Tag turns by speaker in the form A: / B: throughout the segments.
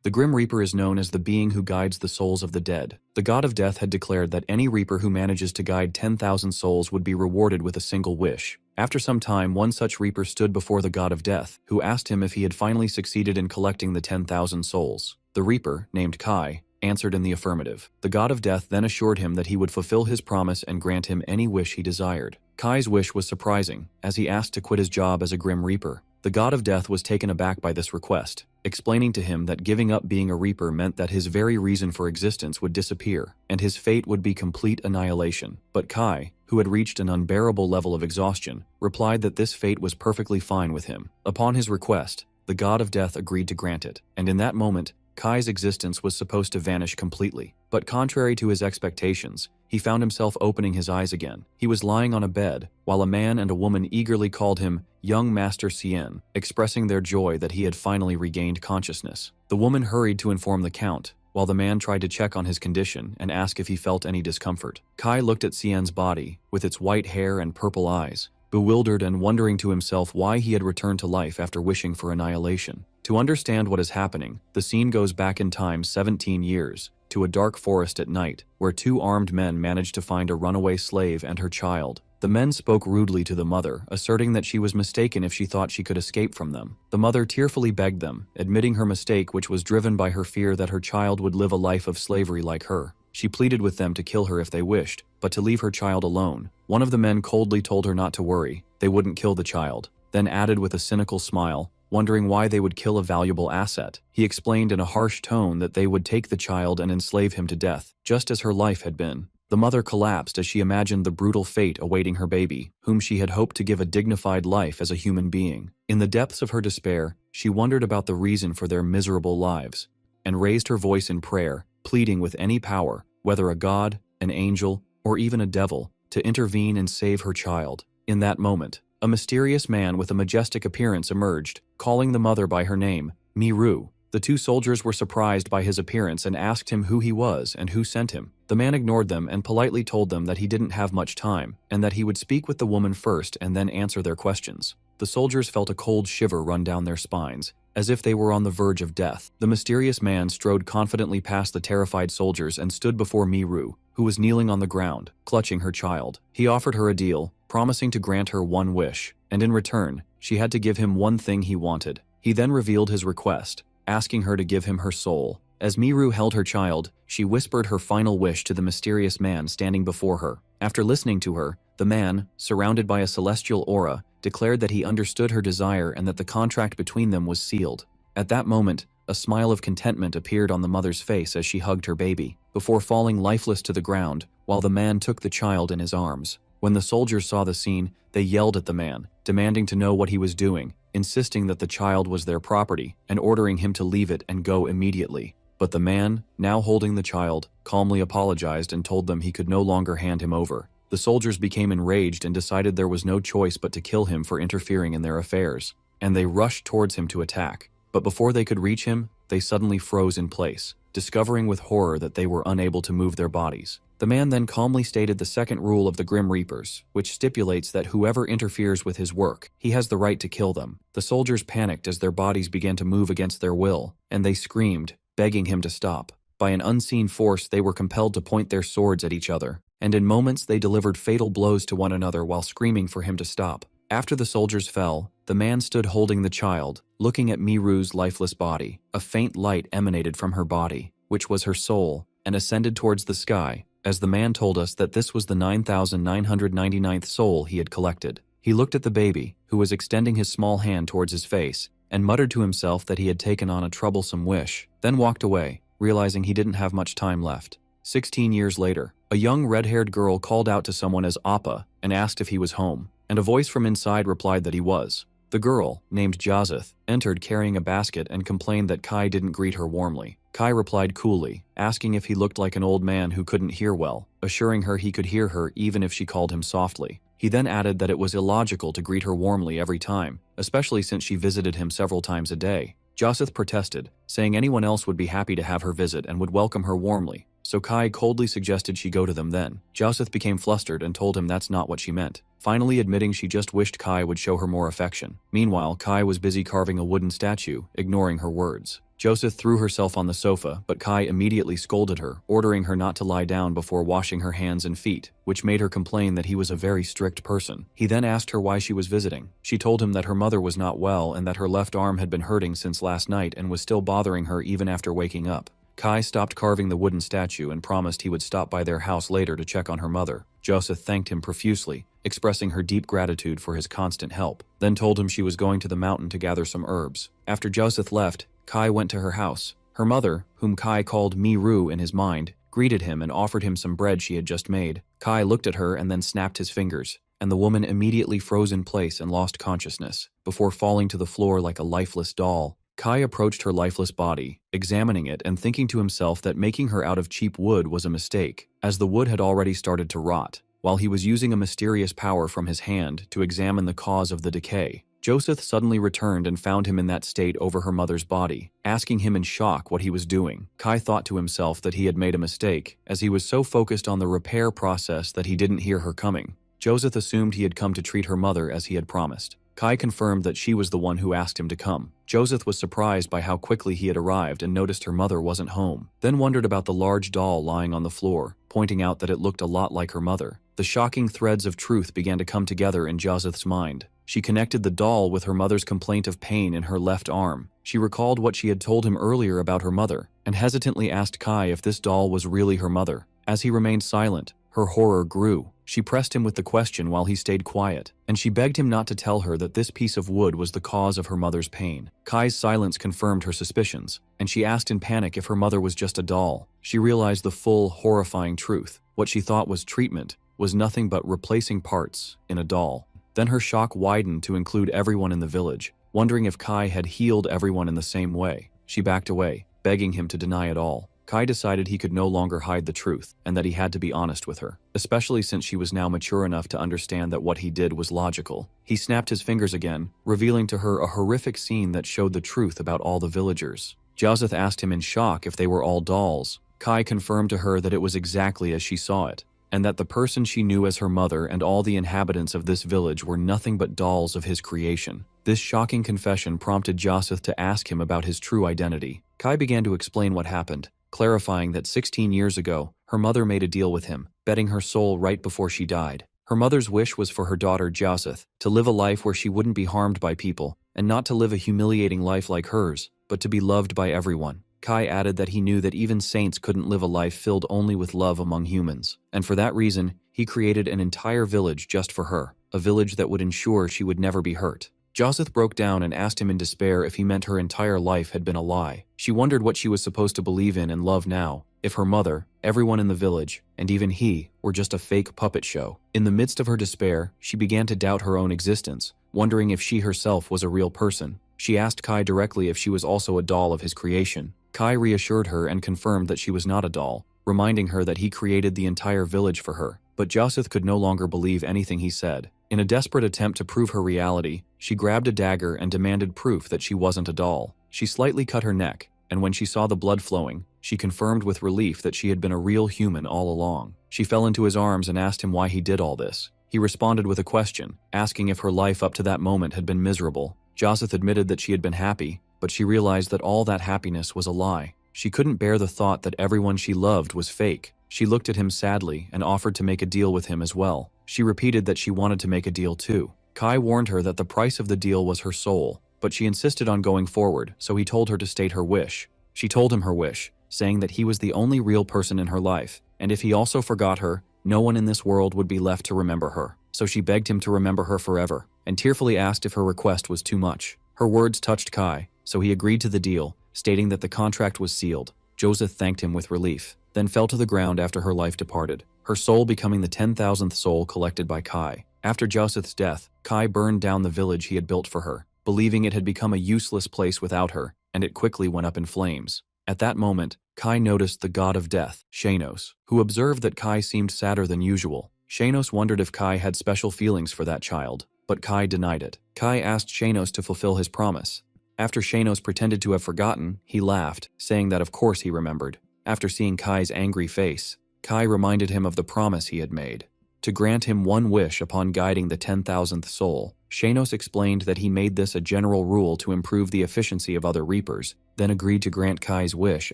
A: The Grim Reaper is known as the being who guides the souls of the dead. The god of death had declared that any reaper who manages to guide 10,000 souls would be rewarded with a single wish. After some time, one such reaper stood before the god of death, who asked him if he had finally succeeded in collecting the 10,000 souls. The reaper, named Kai, answered in the affirmative. The god of death then assured him that he would fulfill his promise and grant him any wish he desired. Kai's wish was surprising, as he asked to quit his job as a Grim Reaper. The god of death was taken aback by this request, explaining to him that giving up being a reaper meant that his very reason for existence would disappear, and his fate would be complete annihilation. But Kai, who had reached an unbearable level of exhaustion, replied that this fate was perfectly fine with him. Upon his request, the god of death agreed to grant it, and in that moment, Kai's existence was supposed to vanish completely. But contrary to his expectations, he found himself opening his eyes again. He was lying on a bed, while a man and a woman eagerly called him Young Master Seian, expressing their joy that he had finally regained consciousness. The woman hurried to inform the count, while the man tried to check on his condition and ask if he felt any discomfort. Kai looked at Seian's body, with its white hair and purple eyes, bewildered and wondering to himself why he had returned to life after wishing for annihilation. To understand what is happening, the scene goes back in time 17 years, to a dark forest at night, where two armed men managed to find a runaway slave and her child. The men spoke rudely to the mother, asserting that she was mistaken if she thought she could escape from them. The mother tearfully begged them, admitting her mistake, which was driven by her fear that her child would live a life of slavery like her. She pleaded with them to kill her if they wished, but to leave her child alone. One of the men coldly told her not to worry, they wouldn't kill the child, then added with a cynical smile, wondering why they would kill a valuable asset. He explained in a harsh tone that they would take the child and enslave him to death, just as her life had been. The mother collapsed as she imagined the brutal fate awaiting her baby, whom she had hoped to give a dignified life as a human being. In the depths of her despair, she wondered about the reason for their miserable lives, and raised her voice in prayer, pleading with any power, whether a god, an angel, or even a devil, to intervene and save her child. In that moment, a mysterious man with a majestic appearance emerged, calling the mother by her name, Miru. The two soldiers were surprised by his appearance and asked him who he was and who sent him. The man ignored them and politely told them that he didn't have much time, and that he would speak with the woman first and then answer their questions. The soldiers felt a cold shiver run down their spines, as if they were on the verge of death. The mysterious man strode confidently past the terrified soldiers and stood before Miru, who was kneeling on the ground, clutching her child. He offered her a deal, promising to grant her one wish, and in return, she had to give him one thing he wanted. He then revealed his request, asking her to give him her soul. As Miru held her child, she whispered her final wish to the mysterious man standing before her. After listening to her, the man, surrounded by a celestial aura, declared that he understood her desire and that the contract between them was sealed. At that moment, a smile of contentment appeared on the mother's face as she hugged her baby, before falling lifeless to the ground, while the man took the child in his arms. When the soldiers saw the scene, they yelled at the man, demanding to know what he was doing, insisting that the child was their property, and ordering him to leave it and go immediately. But the man, now holding the child, calmly apologized and told them he could no longer hand him over. The soldiers became enraged and decided there was no choice but to kill him for interfering in their affairs, and they rushed towards him to attack. But before they could reach him, they suddenly froze in place, discovering with horror that they were unable to move their bodies. The man then calmly stated the second rule of the Grim Reapers, which stipulates that whoever interferes with his work, he has the right to kill them. The soldiers panicked as their bodies began to move against their will, and they screamed, begging him to stop. By an unseen force, they were compelled to point their swords at each other, and in moments they delivered fatal blows to one another while screaming for him to stop. After the soldiers fell, the man stood holding the child, looking at Miru's lifeless body. A faint light emanated from her body, which was her soul, and ascended towards the sky, as the man told us that this was the 9,999th soul he had collected. He looked at the baby, who was extending his small hand towards his face, and muttered to himself that he had taken on a troublesome wish, then walked away, realizing he didn't have much time left. 16 years later, a young red-haired girl called out to someone as Appa and asked if he was home, and a voice from inside replied that he was. The girl, named Jazeth, entered carrying a basket and complained that Kai didn't greet her warmly. Kai replied coolly, asking if he looked like an old man who couldn't hear well, assuring her he could hear her even if she called him softly. He then added that it was illogical to greet her warmly every time, especially since she visited him several times a day. Jazeth protested, saying anyone else would be happy to have her visit and would welcome her warmly, so Kai coldly suggested she go to them then. Jazeth became flustered and told him that's not what she meant, finally admitting she just wished Kai would show her more affection. Meanwhile, Kai was busy carving a wooden statue, ignoring her words. Joseph threw herself on the sofa, but Kai immediately scolded her, ordering her not to lie down before washing her hands and feet, which made her complain that he was a very strict person. He then asked her why she was visiting. She told him that her mother was not well and that her left arm had been hurting since last night and was still bothering her even after waking up. Kai stopped carving the wooden statue and promised he would stop by their house later to check on her mother. Joseph thanked him profusely, expressing her deep gratitude for his constant help, then told him she was going to the mountain to gather some herbs. After Joseph left, Kai went to her house. Her mother, whom Kai called Miru in his mind, greeted him and offered him some bread she had just made. Kai looked at her and then snapped his fingers, and the woman immediately froze in place and lost consciousness, before falling to the floor like a lifeless doll. Kai approached her lifeless body, examining it and thinking to himself that making her out of cheap wood was a mistake, as the wood had already started to rot, while he was using a mysterious power from his hand to examine the cause of the decay. Joseph suddenly returned and found him in that state over her mother's body, asking him in shock what he was doing. Kai thought to himself that he had made a mistake, as he was so focused on the repair process that he didn't hear her coming. Joseph assumed he had come to treat her mother as he had promised. Kai confirmed that she was the one who asked him to come. Joseph was surprised by how quickly he had arrived and noticed her mother wasn't home, then wondered about the large doll lying on the floor, pointing out that it looked a lot like her mother. The shocking threads of truth began to come together in Joseph's mind. She connected the doll with her mother's complaint of pain in her left arm. She recalled what she had told him earlier about her mother, and hesitantly asked Kai if this doll was really her mother. As he remained silent, her horror grew. She pressed him with the question while he stayed quiet, and she begged him not to tell her that this piece of wood was the cause of her mother's pain. Kai's silence confirmed her suspicions, and she asked in panic if her mother was just a doll. She realized the full, horrifying truth. What she thought was treatment was nothing but replacing parts in a doll. Then her shock widened to include everyone in the village, wondering if Kai had healed everyone in the same way. She backed away, begging him to deny it all. Kai decided he could no longer hide the truth, and that he had to be honest with her, especially since she was now mature enough to understand that what he did was logical. He snapped his fingers again, revealing to her a horrific scene that showed the truth about all the villagers. Joseph asked him in shock if they were all dolls. Kai confirmed to her that it was exactly as she saw it, and that the person she knew as her mother and all the inhabitants of this village were nothing but dolls of his creation. This shocking confession prompted Joseph to ask him about his true identity. Kai began to explain what happened, clarifying that 16 years ago, her mother made a deal with him, betting her soul right before she died. Her mother's wish was for her daughter Joseph to live a life where she wouldn't be harmed by people, and not to live a humiliating life like hers, but to be loved by everyone. Kai added that he knew that even saints couldn't live a life filled only with love among humans, and for that reason, he created an entire village just for her, a village that would ensure she would never be hurt. Joseph broke down and asked him in despair if he meant her entire life had been a lie. She wondered what she was supposed to believe in and love now, if her mother, everyone in the village, and even he, were just a fake puppet show. In the midst of her despair, she began to doubt her own existence, wondering if she herself was a real person. She asked Kai directly if she was also a doll of his creation. Kai reassured her and confirmed that she was not a doll, reminding her that he created the entire village for her. But Joseph could no longer believe anything he said. In a desperate attempt to prove her reality, she grabbed a dagger and demanded proof that she wasn't a doll. She slightly cut her neck, and when she saw the blood flowing, she confirmed with relief that she had been a real human all along. She fell into his arms and asked him why he did all this. He responded with a question, asking if her life up to that moment had been miserable. Joseph admitted that she had been happy, but she realized that all that happiness was a lie. She couldn't bear the thought that everyone she loved was fake. She looked at him sadly and offered to make a deal with him as well. She repeated that she wanted to make a deal too. Kai warned her that the price of the deal was her soul, but she insisted on going forward, so he told her to state her wish. She told him her wish, saying that he was the only real person in her life, and if he also forgot her, no one in this world would be left to remember her. So she begged him to remember her forever, and tearfully asked if her request was too much. Her words touched Kai, so he agreed to the deal, stating that the contract was sealed. Joseph thanked him with relief, then fell to the ground after her life departed, her soul becoming the 10,000th soul collected by Kai. After Joseph's death, Kai burned down the village he had built for her, believing it had become a useless place without her, and it quickly went up in flames. At that moment, Kai noticed the god of death, Shanos, who observed that Kai seemed sadder than usual. Shanos wondered if Kai had special feelings for that child, but Kai denied it. Kai asked Shanos to fulfill his promise. After Shanos pretended to have forgotten, he laughed, saying that of course he remembered. After seeing Kai's angry face, Kai reminded him of the promise he had made. to grant him one wish upon guiding the 10,000th soul. Shanos explained that he made this a general rule to improve the efficiency of other Reapers, then agreed to grant Kai's wish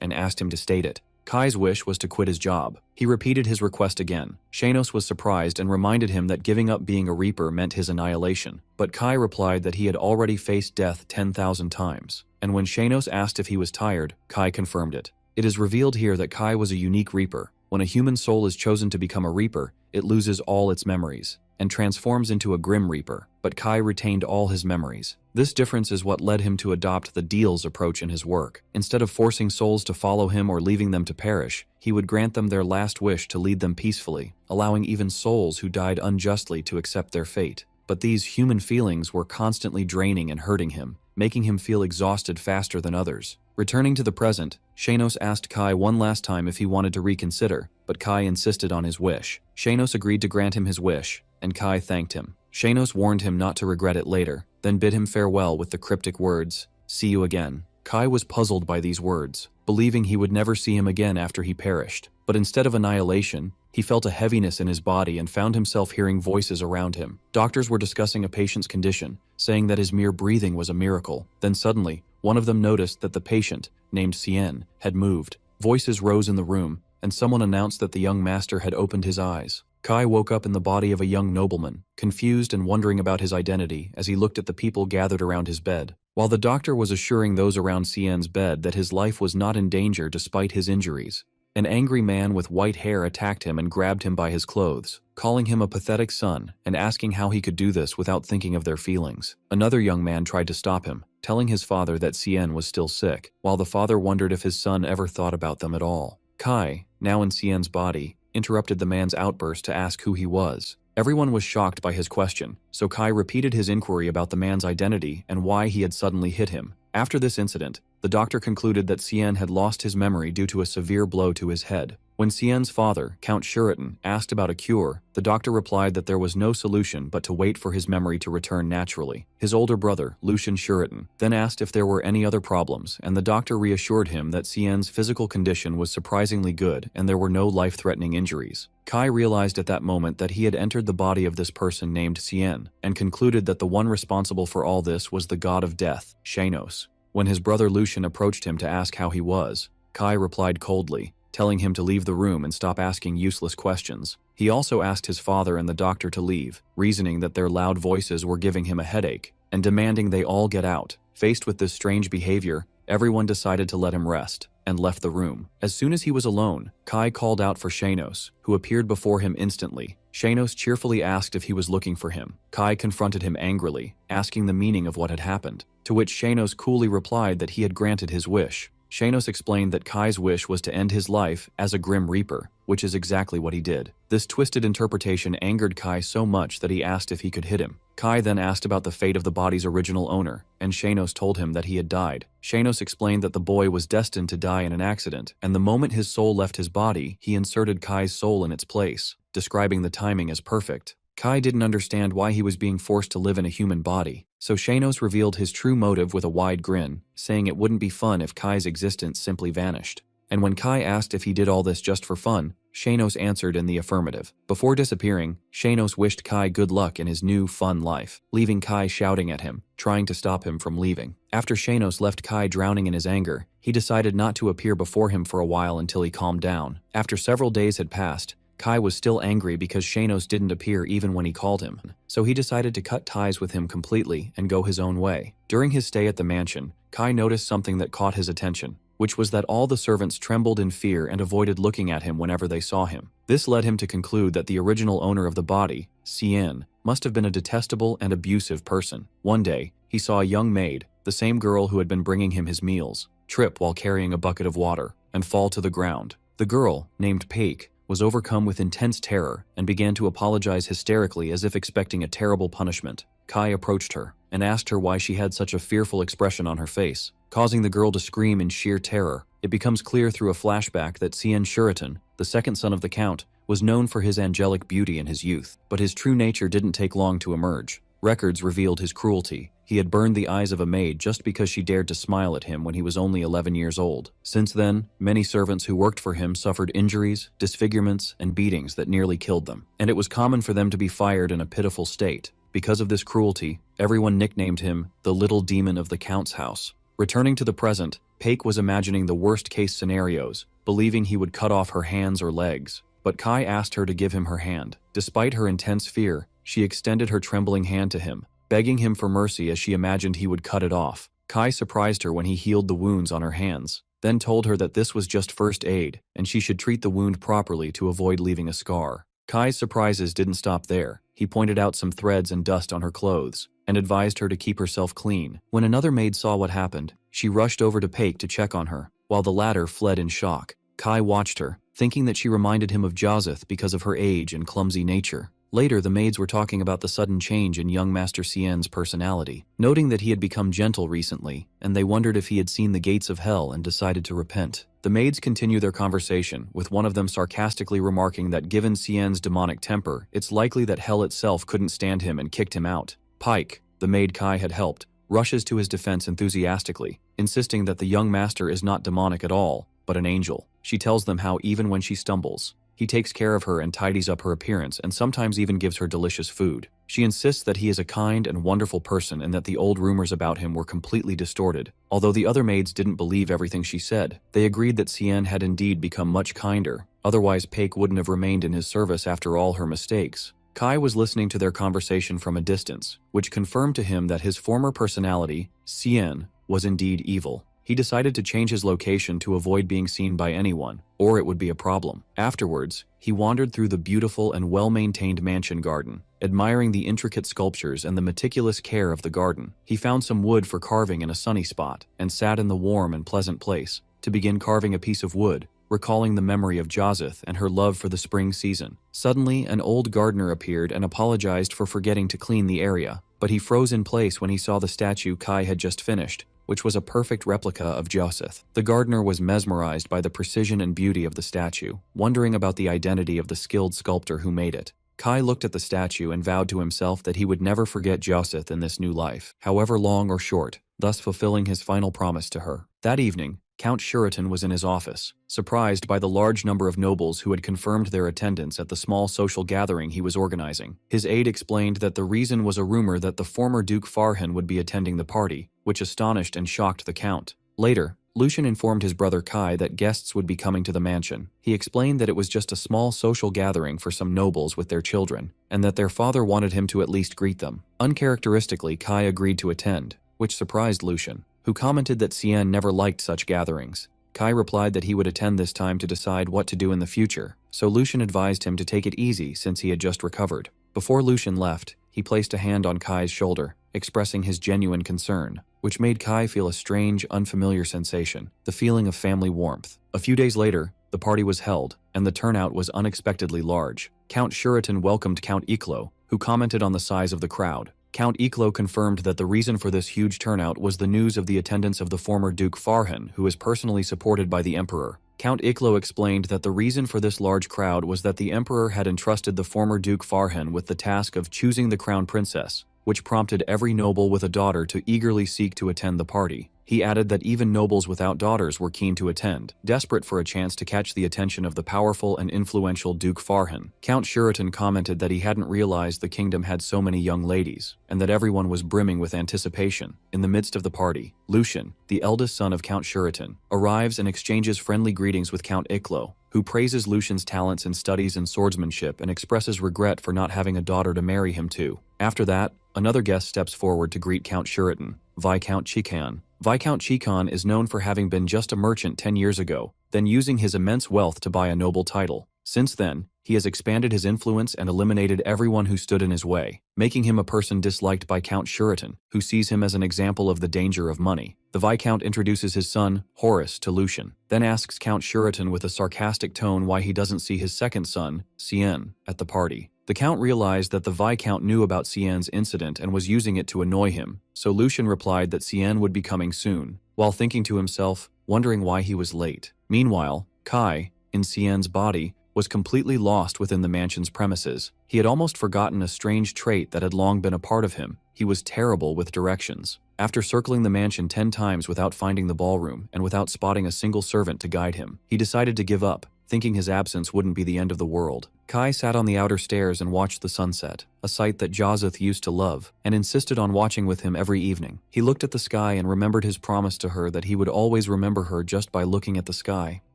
A: and asked him to state it. Kai's wish was to quit his job. He repeated his request again. Shanos was surprised and reminded him that giving up being a Reaper meant his annihilation, but Kai replied that he had already faced death 10,000 times. And when Shanos asked if he was tired, Kai confirmed it. It is revealed here that Kai was a unique Reaper. When a human soul is chosen to become a Reaper, it loses all its memories and transforms into a Grim Reaper, but Kai retained all his memories. This difference is what led him to adopt the deals approach in his work. Instead of forcing souls to follow him or leaving them to perish, he would grant them their last wish to lead them peacefully, allowing even souls who died unjustly to accept their fate. But these human feelings were constantly draining and hurting him, making him feel exhausted faster than others. Returning to the present, Shanos asked Kai one last time if he wanted to reconsider, but Kai insisted on his wish. Shanos agreed to grant him his wish, and Kai thanked him. Shanos warned him not to regret it later, then bid him farewell with the cryptic words, "See you again." Kai was puzzled by these words, believing he would never see him again after he perished. But instead of annihilation, he felt a heaviness in his body and found himself hearing voices around him. Doctors were discussing a patient's condition, saying that his mere breathing was a miracle. Then suddenly, one of them noticed that the patient, named Seian, had moved. Voices rose in the room, and someone announced that the young master had opened his eyes. Kai woke up in the body of a young nobleman, confused and wondering about his identity as he looked at the people gathered around his bed. While the doctor was assuring those around Seian's bed that his life was not in danger despite his injuries, an angry man with white hair attacked him and grabbed him by his clothes, calling him a pathetic son and asking how he could do this without thinking of their feelings. Another young man tried to stop him, telling his father that Seian was still sick, while the father wondered if his son ever thought about them at all. Kai, now in Seian's body, interrupted the man's outburst to ask who he was. Everyone was shocked by his question, so Kai repeated his inquiry about the man's identity and why he had suddenly hit him. After this incident, the doctor concluded that Seian had lost his memory due to a severe blow to his head. When Seian's father, Count Shuritan, asked about a cure, the doctor replied that there was no solution but to wait for his memory to return naturally. His older brother, Lucian Shuritan, then asked if there were any other problems, and the doctor reassured him that Seian's physical condition was surprisingly good and there were no life-threatening injuries. Kai realized at that moment that he had entered the body of this person named Seian, and concluded that the one responsible for all this was the god of death, Shanos. When his brother Lucian approached him to ask how he was, Kai replied coldly, telling him to leave the room and stop asking useless questions. He also asked his father and the doctor to leave, reasoning that their loud voices were giving him a headache, and demanding they all get out. Faced with this strange behavior, everyone decided to let him rest, and left the room. As soon as he was alone, Kai called out for Shanos, who appeared before him instantly. Shanos cheerfully asked if he was looking for him. Kai confronted him angrily, asking the meaning of what had happened, to which Shanos coolly replied that he had granted his wish. Shanos explained that Kai's wish was to end his life as a Grim Reaper, which is exactly what he did. This twisted interpretation angered Kai so much that he asked if he could hit him. Kai then asked about the fate of the body's original owner, and Shanos told him that he had died. Shanos explained that the boy was destined to die in an accident, and the moment his soul left his body, he inserted Kai's soul in its place, describing the timing as perfect. Kai didn't understand why he was being forced to live in a human body, so Shanos revealed his true motive with a wide grin, saying it wouldn't be fun if Kai's existence simply vanished. And when Kai asked if he did all this just for fun, Shanos answered in the affirmative. Before disappearing, Shanos wished Kai good luck in his new, fun life, leaving Kai shouting at him, trying to stop him from leaving. After Shanos left Kai drowning in his anger, he decided not to appear before him for a while until he calmed down. After several days had passed, Kai was still angry because Shanos didn't appear even when he called him, so he decided to cut ties with him completely and go his own way. During his stay at the mansion, Kai noticed something that caught his attention, which was that all the servants trembled in fear and avoided looking at him whenever they saw him. This led him to conclude that the original owner of the body, Seian, must have been a detestable and abusive person. One day, he saw a young maid, the same girl who had been bringing him his meals, trip while carrying a bucket of water and fall to the ground. The girl, named Paik, was overcome with intense terror and began to apologize hysterically as if expecting a terrible punishment. Kai approached her and asked her why she had such a fearful expression on her face, causing the girl to scream in sheer terror. It becomes clear through a flashback that Seian Shuritan, the second son of the Count, was known for his angelic beauty in his youth, but his true nature didn't take long to emerge. Records revealed his cruelty. He had burned the eyes of a maid just because she dared to smile at him when he was only 11 years old. Since then, many servants who worked for him suffered injuries, disfigurements, and beatings that nearly killed them, and it was common for them to be fired in a pitiful state. Because of this cruelty, everyone nicknamed him the Little Demon of the Count's House. Returning to the present, Paik was imagining the worst-case scenarios, believing he would cut off her hands or legs. But Kai asked her to give him her hand. Despite her intense fear, she extended her trembling hand to him, begging him for mercy as she imagined he would cut it off. Kai surprised her when he healed the wounds on her hands, then told her that this was just first aid, and she should treat the wound properly to avoid leaving a scar. Kai's surprises didn't stop there. He pointed out some threads and dust on her clothes, and advised her to keep herself clean. When another maid saw what happened, she rushed over to Paik to check on her, while the latter fled in shock. Kai watched her, thinking that she reminded him of Joseph because of her age and clumsy nature. Later, the maids were talking about the sudden change in young Master Seian's personality, noting that he had become gentle recently, and they wondered if he had seen the gates of hell and decided to repent. The maids continue their conversation, with one of them sarcastically remarking that given Seian's demonic temper, it's likely that hell itself couldn't stand him and kicked him out. Paik, the maid Kai had helped, rushes to his defense enthusiastically, insisting that the young master is not demonic at all, but an angel. She tells them how even when she stumbles, he takes care of her and tidies up her appearance and sometimes even gives her delicious food. She insists that he is a kind and wonderful person and that the old rumors about him were completely distorted. Although the other maids didn't believe everything she said, they agreed that Seian had indeed become much kinder, otherwise Paik wouldn't have remained in his service after all her mistakes. Kai was listening to their conversation from a distance, which confirmed to him that his former personality, Seian, was indeed evil. He decided to change his location to avoid being seen by anyone, or it would be a problem. Afterwards, he wandered through the beautiful and well-maintained mansion garden, admiring the intricate sculptures and the meticulous care of the garden. He found some wood for carving in a sunny spot, and sat in the warm and pleasant place to begin carving a piece of wood, recalling the memory of Joseph and her love for the spring season. Suddenly, an old gardener appeared and apologized for forgetting to clean the area, but he froze in place when he saw the statue Kai had just finished, which was a perfect replica of Joseph. The gardener was mesmerized by the precision and beauty of the statue, wondering about the identity of the skilled sculptor who made it. Kai looked at the statue and vowed to himself that he would never forget Joseph in this new life, however long or short, thus fulfilling his final promise to her. That evening, Count Shuritan was in his office, surprised by the large number of nobles who had confirmed their attendance at the small social gathering he was organizing. His aide explained that the reason was a rumor that the former Duke Farhan would be attending the party, which astonished and shocked the Count. Later, Lucian informed his brother Kai that guests would be coming to the mansion. He explained that it was just a small social gathering for some nobles with their children, and that their father wanted him to at least greet them. Uncharacteristically, Kai agreed to attend, which surprised Lucian, who commented that Seian never liked such gatherings. Kai replied that he would attend this time to decide what to do in the future, so Lucian advised him to take it easy since he had just recovered. Before Lucian left, he placed a hand on Kai's shoulder, expressing his genuine concern, which made Kai feel a strange, unfamiliar sensation, the feeling of family warmth. A few days later, the party was held, and the turnout was unexpectedly large. Count Shuritan welcomed Count Iklo, who commented on the size of the crowd. Count Iklo confirmed that the reason for this huge turnout was the news of the attendance of the former Duke Farhan, who is personally supported by the Emperor. Count Iklo explained that the reason for this large crowd was that the Emperor had entrusted the former Duke Farhan with the task of choosing the crown princess, which prompted every noble with a daughter to eagerly seek to attend the party. He added that even nobles without daughters were keen to attend, desperate for a chance to catch the attention of the powerful and influential Duke Farhan. Count Shuritan commented that he hadn't realized the kingdom had so many young ladies, and that everyone was brimming with anticipation. In the midst of the party, Lucian, the eldest son of Count Shuritan, arrives and exchanges friendly greetings with Count Iklo, who praises Lucian's talents in studies and swordsmanship and expresses regret for not having a daughter to marry him to. After that, another guest steps forward to greet Count Shuritan, Viscount Chikan. Viscount Chikan is known for having been just a merchant 10 years ago, then using his immense wealth to buy a noble title. Since then, he has expanded his influence and eliminated everyone who stood in his way, making him a person disliked by Count Shuritan, who sees him as an example of the danger of money. The Viscount introduces his son, Horus, to Lucian, then asks Count Shuritan with a sarcastic tone why he doesn't see his second son, Seian, at the party. The Count realized that the Viscount knew about Seian's incident and was using it to annoy him, so Lucian replied that Seian would be coming soon, while thinking to himself, wondering why he was late. Meanwhile, Kai, in Seian's body, was completely lost within the mansion's premises. He had almost forgotten a strange trait that had long been a part of him. He was terrible with directions. After circling the mansion 10 times without finding the ballroom and without spotting a single servant to guide him, he decided to give up, thinking his absence wouldn't be the end of the world. Kai sat on the outer stairs and watched the sunset, a sight that Joseph used to love, and insisted on watching with him every evening. He looked at the sky and remembered his promise to her that he would always remember her just by looking at the sky.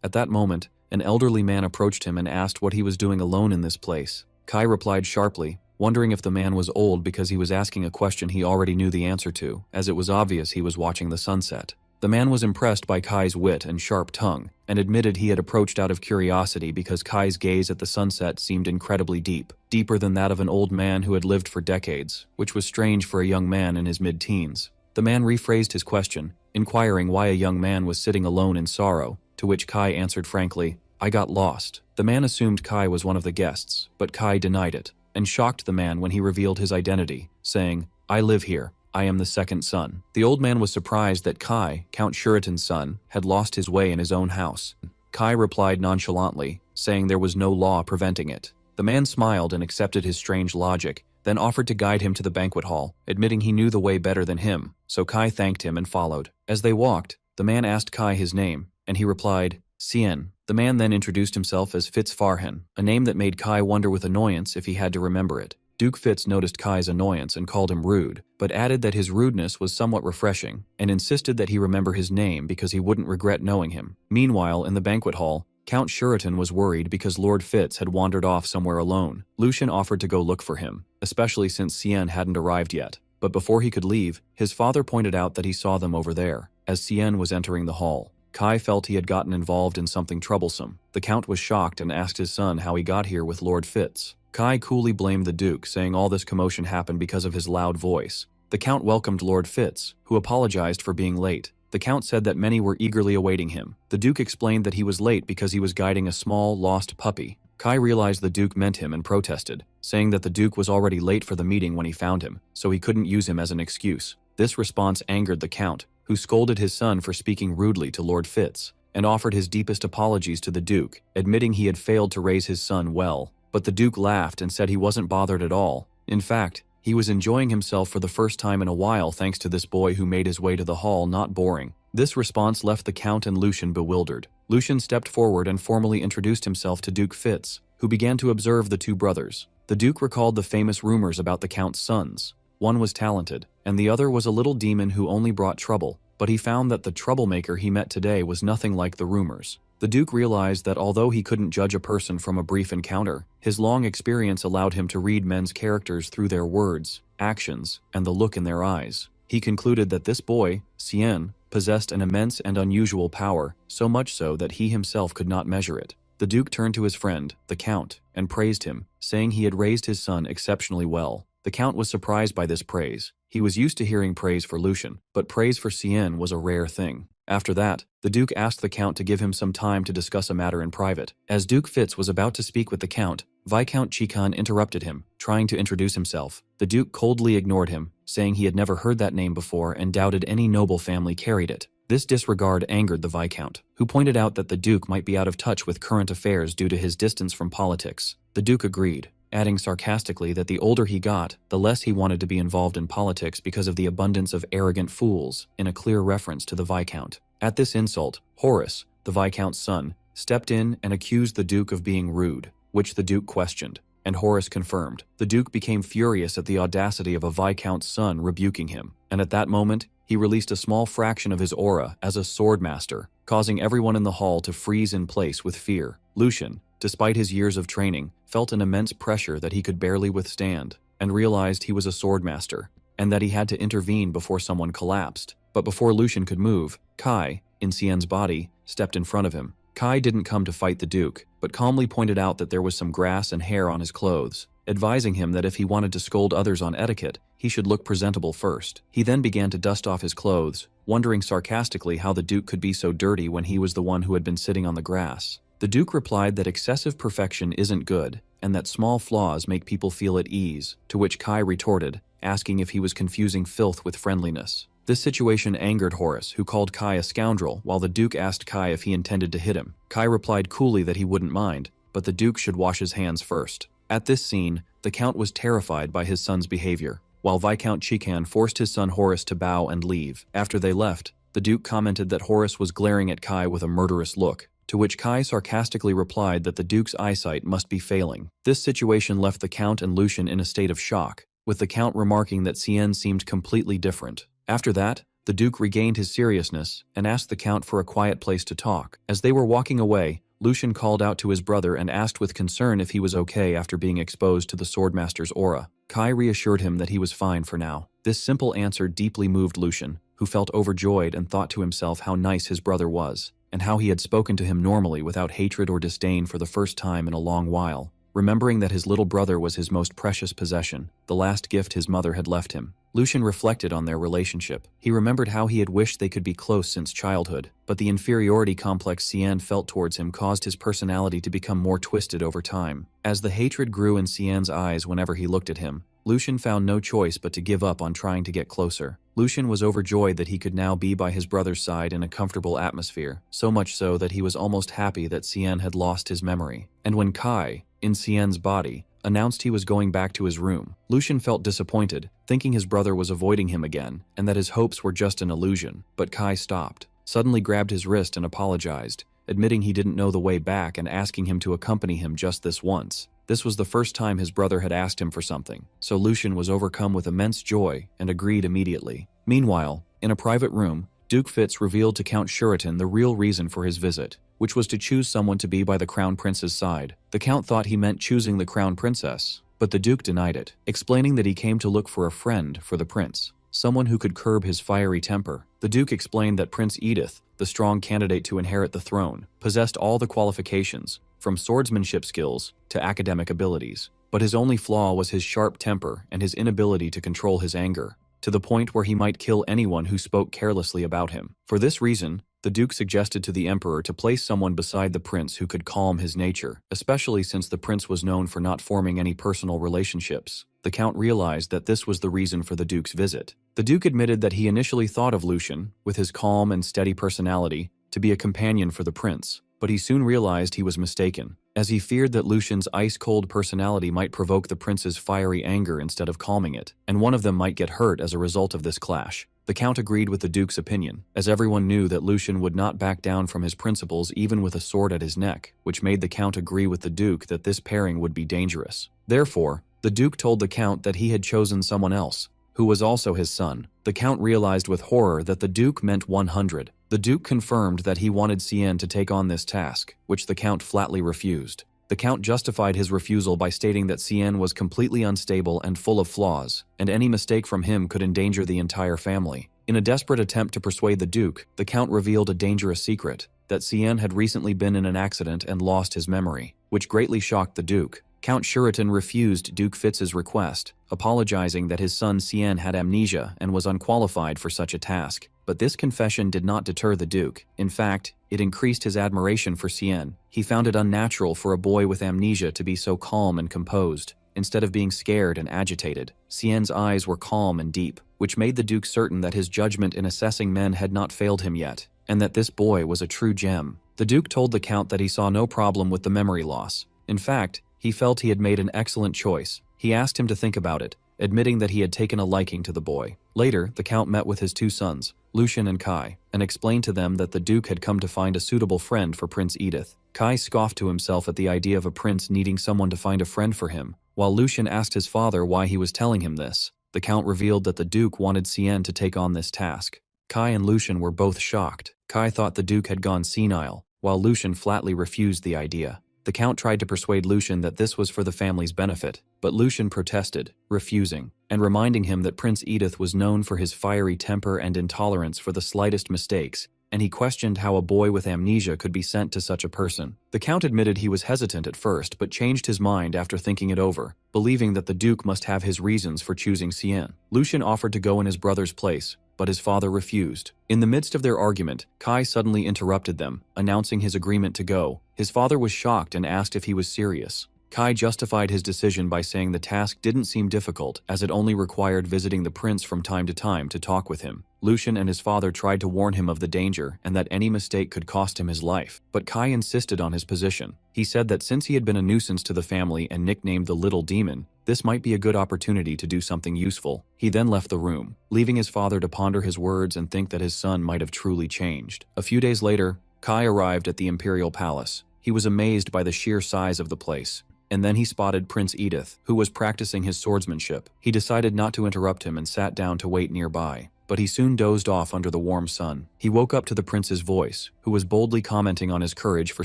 A: At that moment, an elderly man approached him and asked what he was doing alone in this place. Kai replied sharply, wondering if the man was old because he was asking a question he already knew the answer to, as it was obvious he was watching the sunset. The man was impressed by Kai's wit and sharp tongue, and admitted he had approached out of curiosity because Kai's gaze at the sunset seemed incredibly deep, deeper than that of an old man who had lived for decades, which was strange for a young man in his mid-teens. The man rephrased his question, inquiring why a young man was sitting alone in sorrow, to which Kai answered frankly, "I got lost." The man assumed Kai was one of the guests, but Kai denied it, and shocked the man when he revealed his identity, saying, "I live here. I am the second son." The old man was surprised that Kai, Count Shuritan's son, had lost his way in his own house. Kai replied nonchalantly, saying there was no law preventing it. The man smiled and accepted his strange logic, then offered to guide him to the banquet hall, admitting he knew the way better than him, so Kai thanked him and followed. As they walked, the man asked Kai his name, and he replied, "Seian." The man then introduced himself as Fitzfarhan, a name that made Kai wonder with annoyance if he had to remember it. Duke Fitz noticed Kai's annoyance and called him rude, but added that his rudeness was somewhat refreshing, and insisted that he remember his name because he wouldn't regret knowing him. Meanwhile, in the banquet hall, Count Shuritan was worried because Lord Fitz had wandered off somewhere alone. Lucian offered to go look for him, especially since Seian hadn't arrived yet. But before he could leave, his father pointed out that he saw them over there, as Seian was entering the hall. Kai felt he had gotten involved in something troublesome. The Count was shocked and asked his son how he got here with Lord Fitz. Kai coolly blamed the Duke, saying all this commotion happened because of his loud voice. The Count welcomed Lord Fitz, who apologized for being late. The Count said that many were eagerly awaiting him. The Duke explained that he was late because he was guiding a small, lost puppy. Kai realized the Duke meant him and protested, saying that the Duke was already late for the meeting when he found him, so he couldn't use him as an excuse. This response angered the Count, who scolded his son for speaking rudely to Lord Fitz, and offered his deepest apologies to the Duke, admitting he had failed to raise his son well. But the Duke laughed and said he wasn't bothered at all. In fact, he was enjoying himself for the first time in a while thanks to this boy who made his way to the hall not boring. This response left the Count and Lucian bewildered. Lucian stepped forward and formally introduced himself to Duke Fitz, who began to observe the two brothers. The Duke recalled the famous rumors about the Count's sons. One was talented, and the other was a little demon who only brought trouble, but he found that the troublemaker he met today was nothing like the rumors. The Duke realized that although he couldn't judge a person from a brief encounter, his long experience allowed him to read men's characters through their words, actions, and the look in their eyes. He concluded that this boy, Seian, possessed an immense and unusual power, so much so that he himself could not measure it. The Duke turned to his friend, the Count, and praised him, saying he had raised his son exceptionally well. The Count was surprised by this praise. He was used to hearing praise for Lucian, but praise for Seian was a rare thing. After that, the Duke asked the Count to give him some time to discuss a matter in private. As Duke Fitz was about to speak with the Count, Viscount Chikan interrupted him, trying to introduce himself. The Duke coldly ignored him, saying he had never heard that name before and doubted any noble family carried it. This disregard angered the Viscount, who pointed out that the Duke might be out of touch with current affairs due to his distance from politics. The Duke agreed, adding sarcastically that the older he got, the less he wanted to be involved in politics because of the abundance of arrogant fools, in a clear reference to the Viscount. At this insult, Horace, the Viscount's son, stepped in and accused the Duke of being rude, which the Duke questioned, and Horace confirmed. The Duke became furious at the audacity of a Viscount's son rebuking him, and at that moment, he released a small fraction of his aura as a swordmaster, causing everyone in the hall to freeze in place with fear. Lucian, despite his years of training, felt an immense pressure that he could barely withstand, and realized he was a swordmaster, and that he had to intervene before someone collapsed. But before Lucian could move, Kai, in Seian's body, stepped in front of him. Kai didn't come to fight the Duke, but calmly pointed out that there was some grass and hair on his clothes, advising him that if he wanted to scold others on etiquette, he should look presentable first. He then began to dust off his clothes, wondering sarcastically how the Duke could be so dirty when he was the one who had been sitting on the grass. The Duke replied that excessive perfection isn't good, and that small flaws make people feel at ease, to which Kai retorted, asking if he was confusing filth with friendliness. This situation angered Horace, who called Kai a scoundrel, while the Duke asked Kai if he intended to hit him. Kai replied coolly that he wouldn't mind, but the Duke should wash his hands first. At this scene, the Count was terrified by his son's behavior, while Viscount Chikan forced his son Horace to bow and leave. After they left, the Duke commented that Horace was glaring at Kai with a murderous look, to which Kai sarcastically replied that the Duke's eyesight must be failing. This situation left the Count and Lucian in a state of shock, with the Count remarking that Seian seemed completely different. After that, the Duke regained his seriousness and asked the Count for a quiet place to talk. As they were walking away, Lucian called out to his brother and asked with concern if he was okay after being exposed to the Swordmaster's aura. Kai reassured him that he was fine for now. This simple answer deeply moved Lucian, who felt overjoyed and thought to himself how nice his brother was, and how he had spoken to him normally without hatred or disdain for the first time in a long while. Remembering that his little brother was his most precious possession, the last gift his mother had left him, Lucian reflected on their relationship. He remembered how he had wished they could be close since childhood, but the inferiority complex Seian felt towards him caused his personality to become more twisted over time. As the hatred grew in Seian's eyes whenever he looked at him, Lucian found no choice but to give up on trying to get closer. Lucian was overjoyed that he could now be by his brother's side in a comfortable atmosphere, so much so that he was almost happy that Seian had lost his memory. And when Kai, in Seian's body, announced he was going back to his room, Lucian felt disappointed, thinking his brother was avoiding him again, and that his hopes were just an illusion. But Kai stopped, suddenly grabbed his wrist and apologized, admitting he didn't know the way back and asking him to accompany him just this once. This was the first time his brother had asked him for something, so Lucian was overcome with immense joy and agreed immediately. Meanwhile, in a private room, Duke Fitz revealed to Count Shuritan the real reason for his visit, which was to choose someone to be by the Crown Prince's side. The Count thought he meant choosing the Crown Princess, but the Duke denied it, explaining that he came to look for a friend for the prince, someone who could curb his fiery temper. The Duke explained that Prince Edith, the strong candidate to inherit the throne, possessed all the qualifications, from swordsmanship skills to academic abilities, but his only flaw was his sharp temper and his inability to control his anger, to the point where he might kill anyone who spoke carelessly about him. For this reason, the Duke suggested to the Emperor to place someone beside the prince who could calm his nature, especially since the prince was known for not forming any personal relationships. The Count realized that this was the reason for the Duke's visit. The Duke admitted that he initially thought of Lucian, with his calm and steady personality, to be a companion for the prince, but he soon realized he was mistaken, as he feared that Lucian's ice-cold personality might provoke the prince's fiery anger instead of calming it, and one of them might get hurt as a result of this clash. The Count agreed with the Duke's opinion, as everyone knew that Lucian would not back down from his principles even with a sword at his neck, which made the Count agree with the Duke that this pairing would be dangerous. Therefore, the Duke told the Count that he had chosen someone else, who was also his son. The Count realized with horror that the Duke meant 100. The Duke confirmed that he wanted Seian to take on this task, which the Count flatly refused. The Count justified his refusal by stating that Seian was completely unstable and full of flaws, and any mistake from him could endanger the entire family. In a desperate attempt to persuade the Duke, the Count revealed a dangerous secret, that Seian had recently been in an accident and lost his memory, which greatly shocked the Duke. Count Shuritan refused Duke Fitz's request, apologizing that his son Seian had amnesia and was unqualified for such a task. But this confession did not deter the Duke. In fact, it increased his admiration for Seian. He found it unnatural for a boy with amnesia to be so calm and composed, instead of being scared and agitated. Seian's eyes were calm and deep, which made the Duke certain that his judgment in assessing men had not failed him yet, and that this boy was a true gem. The Duke told the Count that he saw no problem with the memory loss. In fact, he felt he had made an excellent choice. He asked him to think about it, admitting that he had taken a liking to the boy. Later, the Count met with his two sons, Lucian and Kai, and explained to them that the Duke had come to find a suitable friend for Prince Edith. Kai scoffed to himself at the idea of a prince needing someone to find a friend for him, while Lucian asked his father why he was telling him this. The Count revealed that the Duke wanted Seian to take on this task. Kai and Lucian were both shocked. Kai thought the Duke had gone senile, while Lucian flatly refused the idea. The Count tried to persuade Lucian that this was for the family's benefit, but Lucian protested, refusing, and reminding him that Prince Edith was known for his fiery temper and intolerance for the slightest mistakes, and he questioned how a boy with amnesia could be sent to such a person. The Count admitted he was hesitant at first, but changed his mind after thinking it over, believing that the Duke must have his reasons for choosing Seian. Lucian offered to go in his brother's place, but his father refused. In the midst of their argument, Kai suddenly interrupted them, announcing his agreement to go. His father was shocked and asked if he was serious. Kai justified his decision by saying the task didn't seem difficult as it only required visiting the prince from time to time to talk with him. Lucian and his father tried to warn him of the danger and that any mistake could cost him his life, but Kai insisted on his position. He said that since he had been a nuisance to the family and nicknamed the Little Demon, this might be a good opportunity to do something useful. He then left the room, leaving his father to ponder his words and think that his son might have truly changed. A few days later, Kai arrived at the Imperial Palace. He was amazed by the sheer size of the place. And then he spotted Prince Edith, who was practicing his swordsmanship. He decided not to interrupt him and sat down to wait nearby. But he soon dozed off under the warm sun. He woke up to the prince's voice, who was boldly commenting on his courage for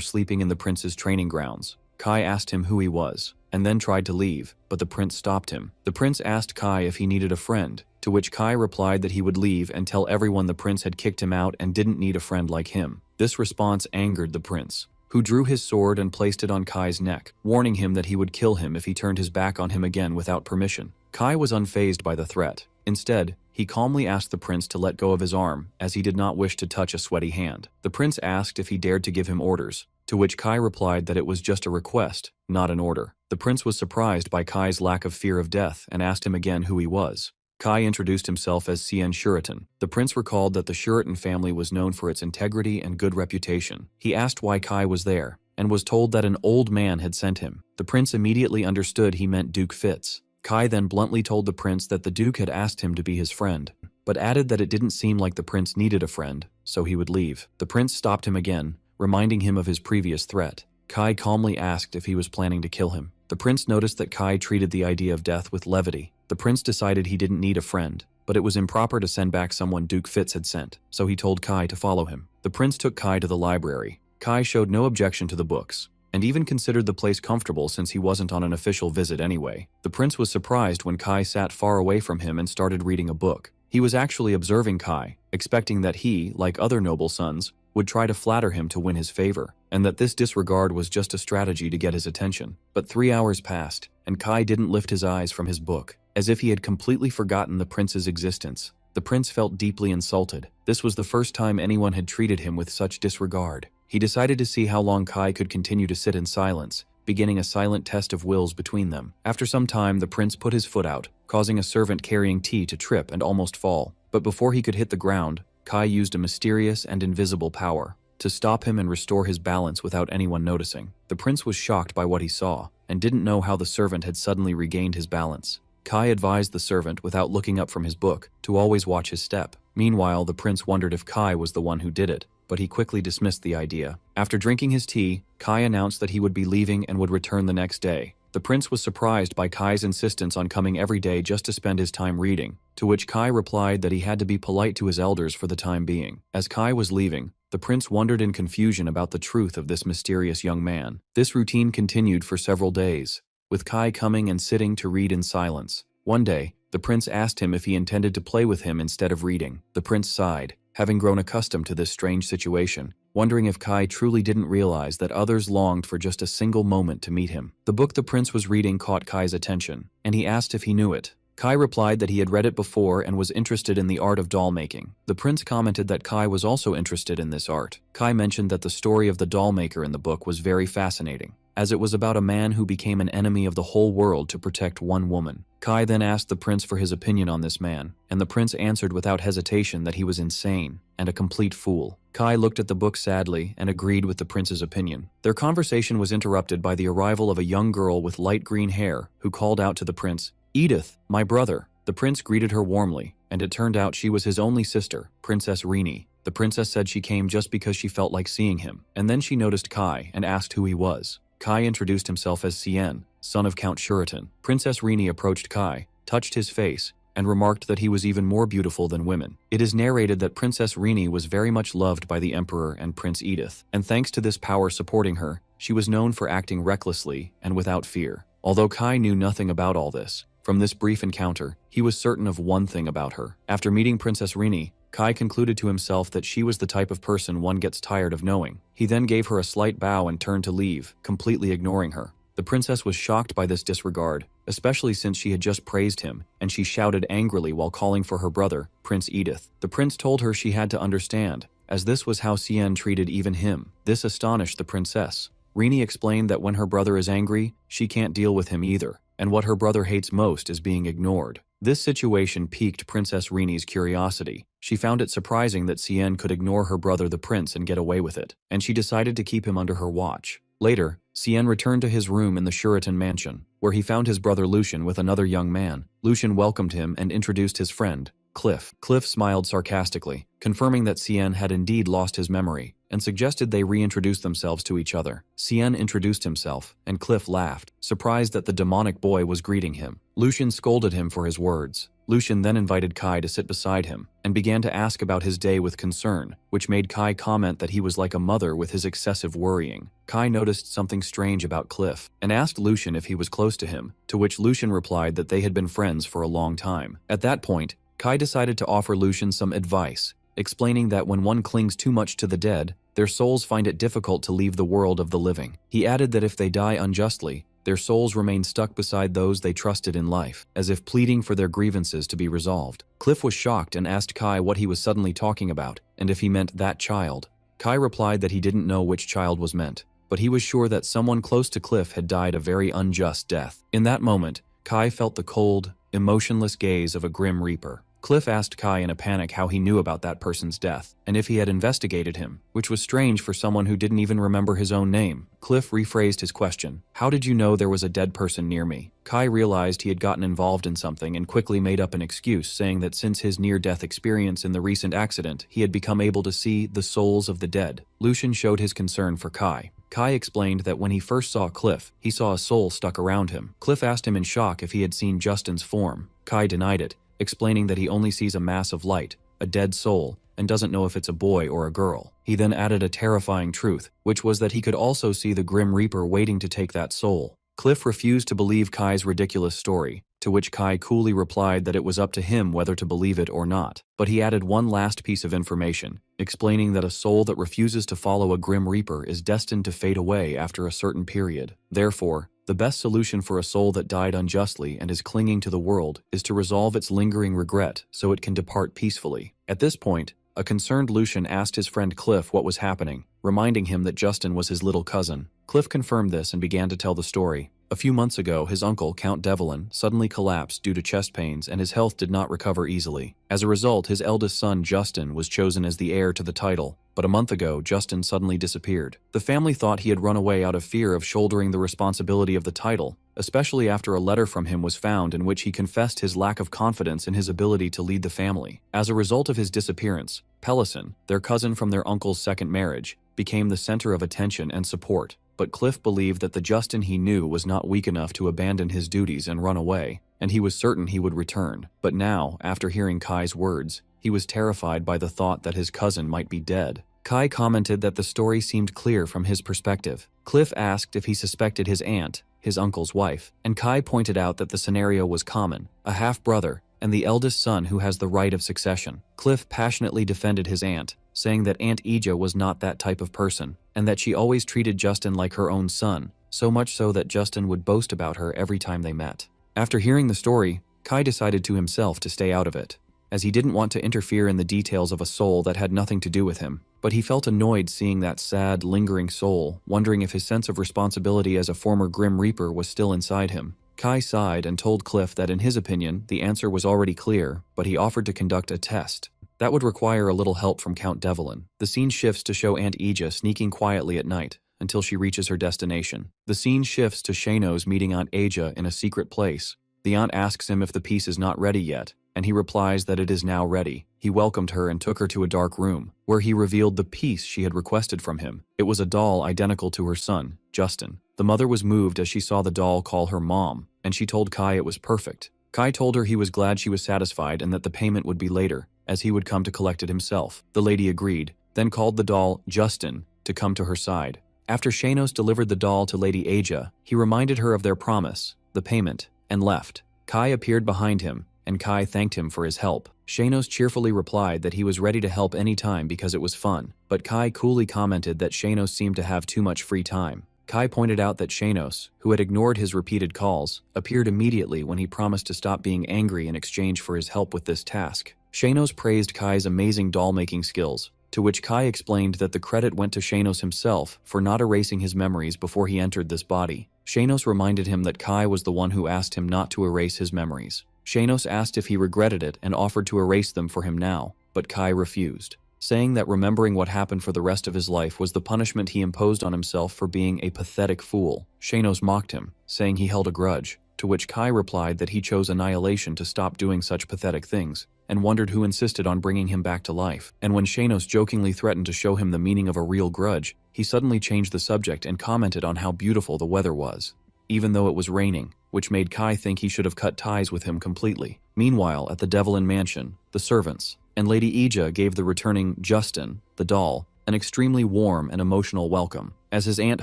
A: sleeping in the prince's training grounds. Kai asked him who he was, and then tried to leave, but the prince stopped him. The prince asked Kai if he needed a friend, to which Kai replied that he would leave and tell everyone the prince had kicked him out and didn't need a friend like him. This response angered the prince, who drew his sword and placed it on Kai's neck, warning him that he would kill him if he turned his back on him again without permission. Kai was unfazed by the threat. Instead, he calmly asked the prince to let go of his arm, as he did not wish to touch a sweaty hand. The prince asked if he dared to give him orders, to which Kai replied that it was just a request, not an order. The prince was surprised by Kai's lack of fear of death and asked him again who he was. Kai introduced himself as Seian Shuritan. The prince recalled that the Shuritan family was known for its integrity and good reputation. He asked why Kai was there, and was told that an old man had sent him. The prince immediately understood he meant Duke Fitz. Kai then bluntly told the prince that the Duke had asked him to be his friend, but added that it didn't seem like the prince needed a friend, so he would leave. The prince stopped him again, reminding him of his previous threat. Kai calmly asked if he was planning to kill him. The prince noticed that Kai treated the idea of death with levity. The prince decided he didn't need a friend, but it was improper to send back someone Duke Fitz had sent, so he told Kai to follow him. The prince took Kai to the library. Kai showed no objection to the books, and even considered the place comfortable since he wasn't on an official visit anyway. The prince was surprised when Kai sat far away from him and started reading a book. He was actually observing Kai, expecting that he, like other noble sons, would try to flatter him to win his favor, and that this disregard was just a strategy to get his attention. But 3 hours passed, and Kai didn't lift his eyes from his book, as if he had completely forgotten the prince's existence. The prince felt deeply insulted. This was the first time anyone had treated him with such disregard. He decided to see how long Kai could continue to sit in silence, beginning a silent test of wills between them. After some time, the prince put his foot out, causing a servant carrying tea to trip and almost fall. But before he could hit the ground, Kai used a mysterious and invisible power to stop him and restore his balance without anyone noticing. The prince was shocked by what he saw, and didn't know how the servant had suddenly regained his balance. Kai advised the servant, without looking up from his book, to always watch his step. Meanwhile, the prince wondered if Kai was the one who did it, but he quickly dismissed the idea. After drinking his tea, Kai announced that he would be leaving and would return the next day. The prince was surprised by Kai's insistence on coming every day just to spend his time reading, to which Kai replied that he had to be polite to his elders for the time being. As Kai was leaving, the prince wondered in confusion about the truth of this mysterious young man. This routine continued for several days, with Kai coming and sitting to read in silence. One day, the prince asked him if he intended to play with him instead of reading. The prince sighed, having grown accustomed to this strange situation, wondering if Kai truly didn't realize that others longed for just a single moment to meet him. The book the prince was reading caught Kai's attention, and he asked if he knew it. Kai replied that he had read it before and was interested in the art of doll making. The prince commented that Kai was also interested in this art. Kai mentioned that the story of the doll maker in the book was very fascinating, as it was about a man who became an enemy of the whole world to protect one woman. Kai then asked the prince for his opinion on this man, and the prince answered without hesitation that he was insane and a complete fool. Kai looked at the book sadly and agreed with the prince's opinion. Their conversation was interrupted by the arrival of a young girl with light green hair who called out to the prince, "Edith, my brother." The prince greeted her warmly, and it turned out she was his only sister, Princess Rini. The princess said she came just because she felt like seeing him, and then she noticed Kai and asked who he was. Kai introduced himself as Seian, son of Count Shuritan. Princess Rini approached Kai, touched his face, and remarked that he was even more beautiful than women. It is narrated that Princess Rini was very much loved by the Emperor and Prince Edith, and thanks to this power supporting her, she was known for acting recklessly and without fear. Although Kai knew nothing about all this, from this brief encounter, he was certain of one thing about her. After meeting Princess Rini, Kai concluded to himself that she was the type of person one gets tired of knowing. He then gave her a slight bow and turned to leave, completely ignoring her. The princess was shocked by this disregard, especially since she had just praised him, and she shouted angrily while calling for her brother, Prince Edith. The prince told her she had to understand, as this was how Seian treated even him. This astonished the princess, Rini explained that when her brother is angry, she can't deal with him either, and what her brother hates most is being ignored. This situation piqued Princess Rini's curiosity. She found it surprising that Seian could ignore her brother the prince and get away with it, and she decided to keep him under her watch. Later, Seian returned to his room in the Shuritan mansion, where he found his brother Lucian with another young man. Lucian welcomed him and introduced his friend, Cliff. Cliff smiled sarcastically, confirming that Seian had indeed lost his memory, and suggested they reintroduce themselves to each other. Seian introduced himself, and Cliff laughed, surprised that the demonic boy was greeting him. Lucian scolded him for his words. Lucian then invited Kai to sit beside him, and began to ask about his day with concern, which made Kai comment that he was like a mother with his excessive worrying. Kai noticed something strange about Cliff, and asked Lucian if he was close to him, to which Lucian replied that they had been friends for a long time. At that point, Kai decided to offer Lucian some advice, explaining that when one clings too much to the dead, their souls find it difficult to leave the world of the living. He added that if they die unjustly, their souls remain stuck beside those they trusted in life, as if pleading for their grievances to be resolved. Cliff was shocked and asked Kai what he was suddenly talking about, and if he meant that child. Kai replied that he didn't know which child was meant, but he was sure that someone close to Cliff had died a very unjust death. In that moment, Kai felt the cold, emotionless gaze of a grim reaper. Cliff asked Kai in a panic how he knew about that person's death, and if he had investigated him, which was strange for someone who didn't even remember his own name. Cliff rephrased his question, "How did you know there was a dead person near me?" Kai realized he had gotten involved in something and quickly made up an excuse, saying that since his near-death experience in the recent accident, he had become able to see the souls of the dead. Lucian showed his concern for Kai. Kai explained that when he first saw Cliff, he saw a soul stuck around him. Cliff asked him in shock if he had seen Justin's form. Kai denied it, explaining that he only sees a mass of light, a dead soul, and doesn't know if it's a boy or a girl. He then added a terrifying truth, which was that he could also see the Grim Reaper waiting to take that soul. Cliff refused to believe Kai's ridiculous story, to which Kai coolly replied that it was up to him whether to believe it or not. But he added one last piece of information, explaining that a soul that refuses to follow a Grim Reaper is destined to fade away after a certain period. Therefore, the best solution for a soul that died unjustly and is clinging to the world is to resolve its lingering regret so it can depart peacefully. At this point, a concerned Lucian asked his friend Cliff what was happening, reminding him that Justin was his little cousin. Cliff confirmed this and began to tell the story. A few months ago, his uncle, Count Devlin, suddenly collapsed due to chest pains and his health did not recover easily. As a result, his eldest son, Justin, was chosen as the heir to the title, but a month ago, Justin suddenly disappeared. The family thought he had run away out of fear of shouldering the responsibility of the title, especially after a letter from him was found in which he confessed his lack of confidence in his ability to lead the family. As a result of his disappearance, Pelison, their cousin from their uncle's second marriage, became the center of attention and support. But Cliff believed that the Justin he knew was not weak enough to abandon his duties and run away, and he was certain he would return. But now, after hearing Kai's words, he was terrified by the thought that his cousin might be dead. Kai commented that the story seemed clear from his perspective. Cliff asked if he suspected his aunt, his uncle's wife, and Kai pointed out that the scenario was common: a half-brother and the eldest son who has the right of succession. Cliff passionately defended his aunt, saying that Aunt Ija was not that type of person, and that she always treated Justin like her own son, so much so that Justin would boast about her every time they met. After hearing the story, Kai decided to himself to stay out of it, as he didn't want to interfere in the details of a soul that had nothing to do with him. But he felt annoyed seeing that sad, lingering soul, wondering if his sense of responsibility as a former Grim Reaper was still inside him. Kai sighed and told Cliff that in his opinion, the answer was already clear, but he offered to conduct a test. That would require a little help from Count Devlin. The scene shifts to show Aunt Ija sneaking quietly at night until she reaches her destination. The scene shifts to Shanos meeting Aunt Ija in a secret place. The aunt asks him if the piece is not ready yet, and he replies that it is now ready. He welcomed her and took her to a dark room, where he revealed the piece she had requested from him. It was a doll identical to her son, Justin. The mother was moved as she saw the doll call her mom, and she told Kai it was perfect. Kai told her he was glad she was satisfied and that the payment would be later, as he would come to collect it himself. The lady agreed, then called the doll Justin to come to her side. After Shanos delivered the doll to Lady Aja, he reminded her of their promise, the payment, and left. Kai appeared behind him, and Kai thanked him for his help. Shanos cheerfully replied that he was ready to help any time because it was fun, but Kai coolly commented that Shanos seemed to have too much free time. Kai pointed out that Shanos, who had ignored his repeated calls, appeared immediately when he promised to stop being angry in exchange for his help with this task. Shanos praised Kai's amazing doll-making skills, to which Kai explained that the credit went to Shanos himself for not erasing his memories before he entered this body. Shanos reminded him that Kai was the one who asked him not to erase his memories. Shanos asked if he regretted it and offered to erase them for him now, but Kai refused, saying that remembering what happened for the rest of his life was the punishment he imposed on himself for being a pathetic fool. Shanos mocked him, saying he held a grudge, to which Kai replied that he chose annihilation to stop doing such pathetic things, and wondered who insisted on bringing him back to life. And when Shanos jokingly threatened to show him the meaning of a real grudge, he suddenly changed the subject and commented on how beautiful the weather was, even though it was raining, which made Kai think he should have cut ties with him completely. Meanwhile, at the Devlin mansion, the servants and Lady Ija gave the returning Justin, the doll, an extremely warm and emotional welcome, as his aunt